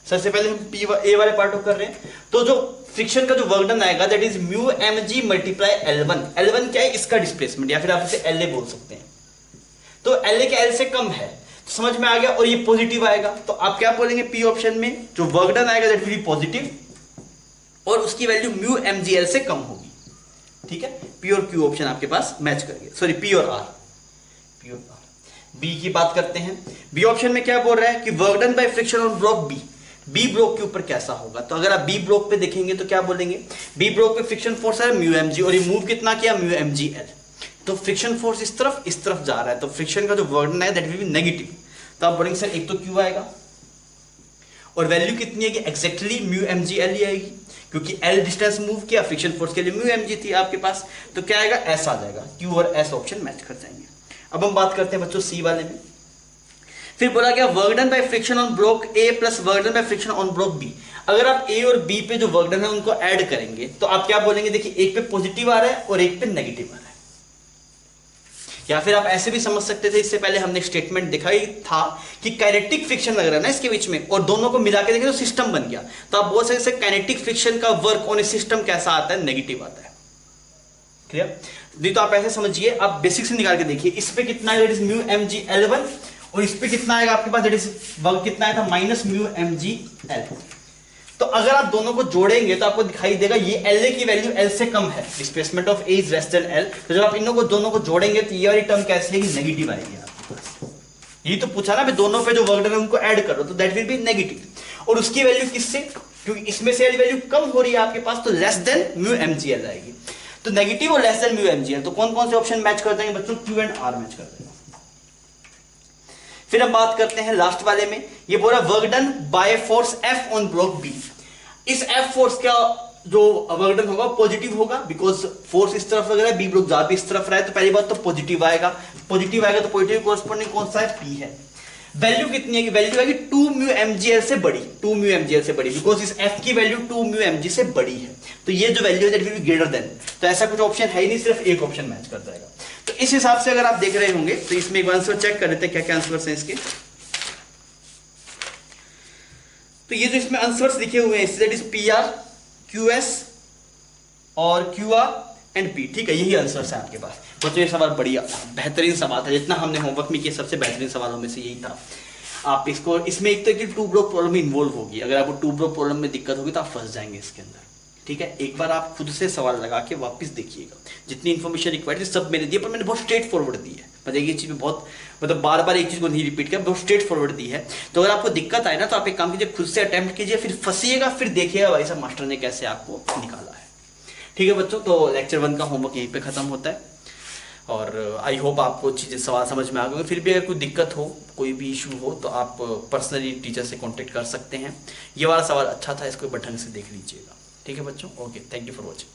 सबसे पहले हम ए वाले पार्ट को कर रहे हैं, तो जो फ्रिक्शन का जो वर्क डन आएगा that is mu M G multiply L1। L1 क्या है, इसका डिस्प्लेसमेंट, या फिर आप इसे LA बोल सकते हैं। तो LA के L से कम है, तो समझ में आ गया, और ये पॉजिटिव आएगा, तो आप क्या बोलेंगे पी ऑप्शन में, जो वर्क डन आएगा दैट विल बी पॉजिटिव, और उसकी value mu M G L से कम होगी। ठीक है, पी और क्यू ऑप्शन आपके पास मैच करेंगे, सॉरी पी और आर। बी की बात करते हैं। बी ऑप्शन में क्या बोल रहा है कि work done by friction on block B, B block के ऊपर कैसा होगा। तो अगर आप बी ब्लॉक पे देखेंगे तो क्या बोलेंगे, बी ब्लॉक पे फ्रिक्शन फोर्स है म्यू एम जी, और ये मूव कितना किया, म्यू एम जी एल। तो फ्रिक्शन फोर्स इस तरफ जा रहा है, तो फ्रिक्शन का जो वर्क डन है दैट विल बी नेगेटिव। तो आप बोलेंगे सर एक तो क्यू आएगा, और वैल्यू कितनी है, exactly mu M G L ही आएगी, क्योंकि एल डिस्टेंस मूव किया, फ्रिक्शन फोर्स के लिए म्यू एम जी थी आपके पास, तो क्या आएगा, एस आ जाएगा। क्यू और एस ऑप्शन मैच कर जाएंगे। अब हम बात करते हैं बच्चों सी वाले में। फिर बोला गया work done by friction on block A plus work done by friction on block B. अगर आप ए और बी पे जो वर्क डन है उनको ऐड करेंगे तो आप क्या बोलेंगे, देखिए एक पे पॉजिटिव आ रहा है और एक पे नेगेटिव आ रहा है। या फिर आप ऐसे भी समझ सकते थे, इससे पहले हमने स्टेटमेंट दिखाई था कि काइनेटिक फ्रिक्शन लग रहा है ना इसके बीच में, और दोनों को मिला के देखें तो सिस्टम बन गया। तो आप बोल सकते हैं काइनेटिक फ्रिक्शन का वर्क ऑन ए सिस्टम कैसा आता है, नेगेटिव आता है। क्लियर। नहीं तो आप ऐसे समझिए, आप बेसिक से निकाल के देखिए, इस पे कितना है, that is mu M G L1, और इस पे कितना आएगा आपके पास, दैट इज वर्क कितना आया था, minus mu M G L. तो अगर आप दोनों को जोड़ेंगे तो आपको दिखाई देगा ये LA की वैल्यू L से कम है, displacement of A is less than L। तो जब आप इनों को दोनों को जोड़ेंगे तो ये वाली टर्म कैसी आएगी, नेगेटिव आएगी आपके पास। ये तो पूछा ना, मैं दोनों पे जो वर्क डन है उनको ऐड करो, तो दैट विल बी नेगेटिव। और उसकी वैल्यू किससे, क्योंकि इसमें से वैल्यू कम हो रही है आपके पास, तो less than mu M G L आएगी। तो नेगेटिव और less than mu M G L, तो कौन कौन से ऑप्शन मैच कर देंगे बच्चों, क्यू एंड आर मैच कर देंगे। फिर हम बात करते हैं लास्ट वाले में। ये बोला work done by force F on block B। इस F फोर्स का जो वर्क डन होगा पॉजिटिव होगा, बिकॉज फोर्स इस तरफ लग रहा है, बी ब्लॉक जहां भी इस तरफ रहा है, तो पहली बात तो पॉजिटिव आएगा। पॉजिटिव आएगा तो पॉजिटिव कोरस्पॉन्डिंग कौन सा है, P है। वैल्यू कितनी है, वैल्यू है 2 म्यू mgl से बड़ी, 2 म्यू mgl से बड़ी, बिकॉज इस f की वैल्यू 2 म्यू mg से बड़ी है, तो ये जो वैल्यू है that will be greater then, तो ऐसा कुछ ऑप्शन है ही नहीं, सिर्फ एक ऑप्शन मैच कर जाएगा। तो इस हिसाब से अगर आप देख रहे होंगे तो इसमें एक बार आंसर चेक कर लेते हैं क्या क्या आंसर्स हैं इसके। तो ये जो इसमें आंसर्स लिखे हुए हैं दैट इज PR, QS और QR एंड P, ठीक है, यही आंसर्स है आपके पास। बच्चों ये सवाल बढ़िया बेहतरीन सवाल था, जितना हमने होमवर्क में किया सबसे बेहतरीन सवालों में से यही था। आप इसको इसमें एक तो कि 2 ब्लॉक प्रॉब्लम में इन्वॉल्व होगी, अगर आपको 2 ब्लॉक प्रॉब्लम में दिक्कत होगी तो आप फंस जाएंगे इसके अंदर, ठीक है। एक बार आप खुद से सवाल लगा के वापस देखिएगा, जितनी इन्फॉर्मेशन रिक्वायर्ड थी सब मैंने दी, पर मैंने बहुत स्ट्रेट फॉरवर्ड दी है, मतलब ये चीज़ में बहुत मतलब बार बार एक चीज़ को नहीं रिपीट किया, बहुत स्ट्रेट फॉरवर्ड दी है। तो अगर आपको दिक्कत आए ना तो आप एक काम कीजिए, खुद से अटेम्प्ट कीजिए, फिर फंसिएगा, फिर देखिएगा भाई साहब मास्टर ने कैसे आपको निकाला है, ठीक है बच्चों। तो लेक्चर 1 का होमवर्क यहीं पे खत्म होता है, और आई होप आपको चीज़ें सवाल समझ में आ गए। फिर भी अगर कोई दिक्कत हो, कोई भी इशू हो, तो आप पर्सनली टीचर से कांटेक्ट कर सकते हैं। ये वाला सवाल अच्छा था, इसको बटन से देख लीजिएगा, ठीक है बच्चों। Okay, thank you for watching.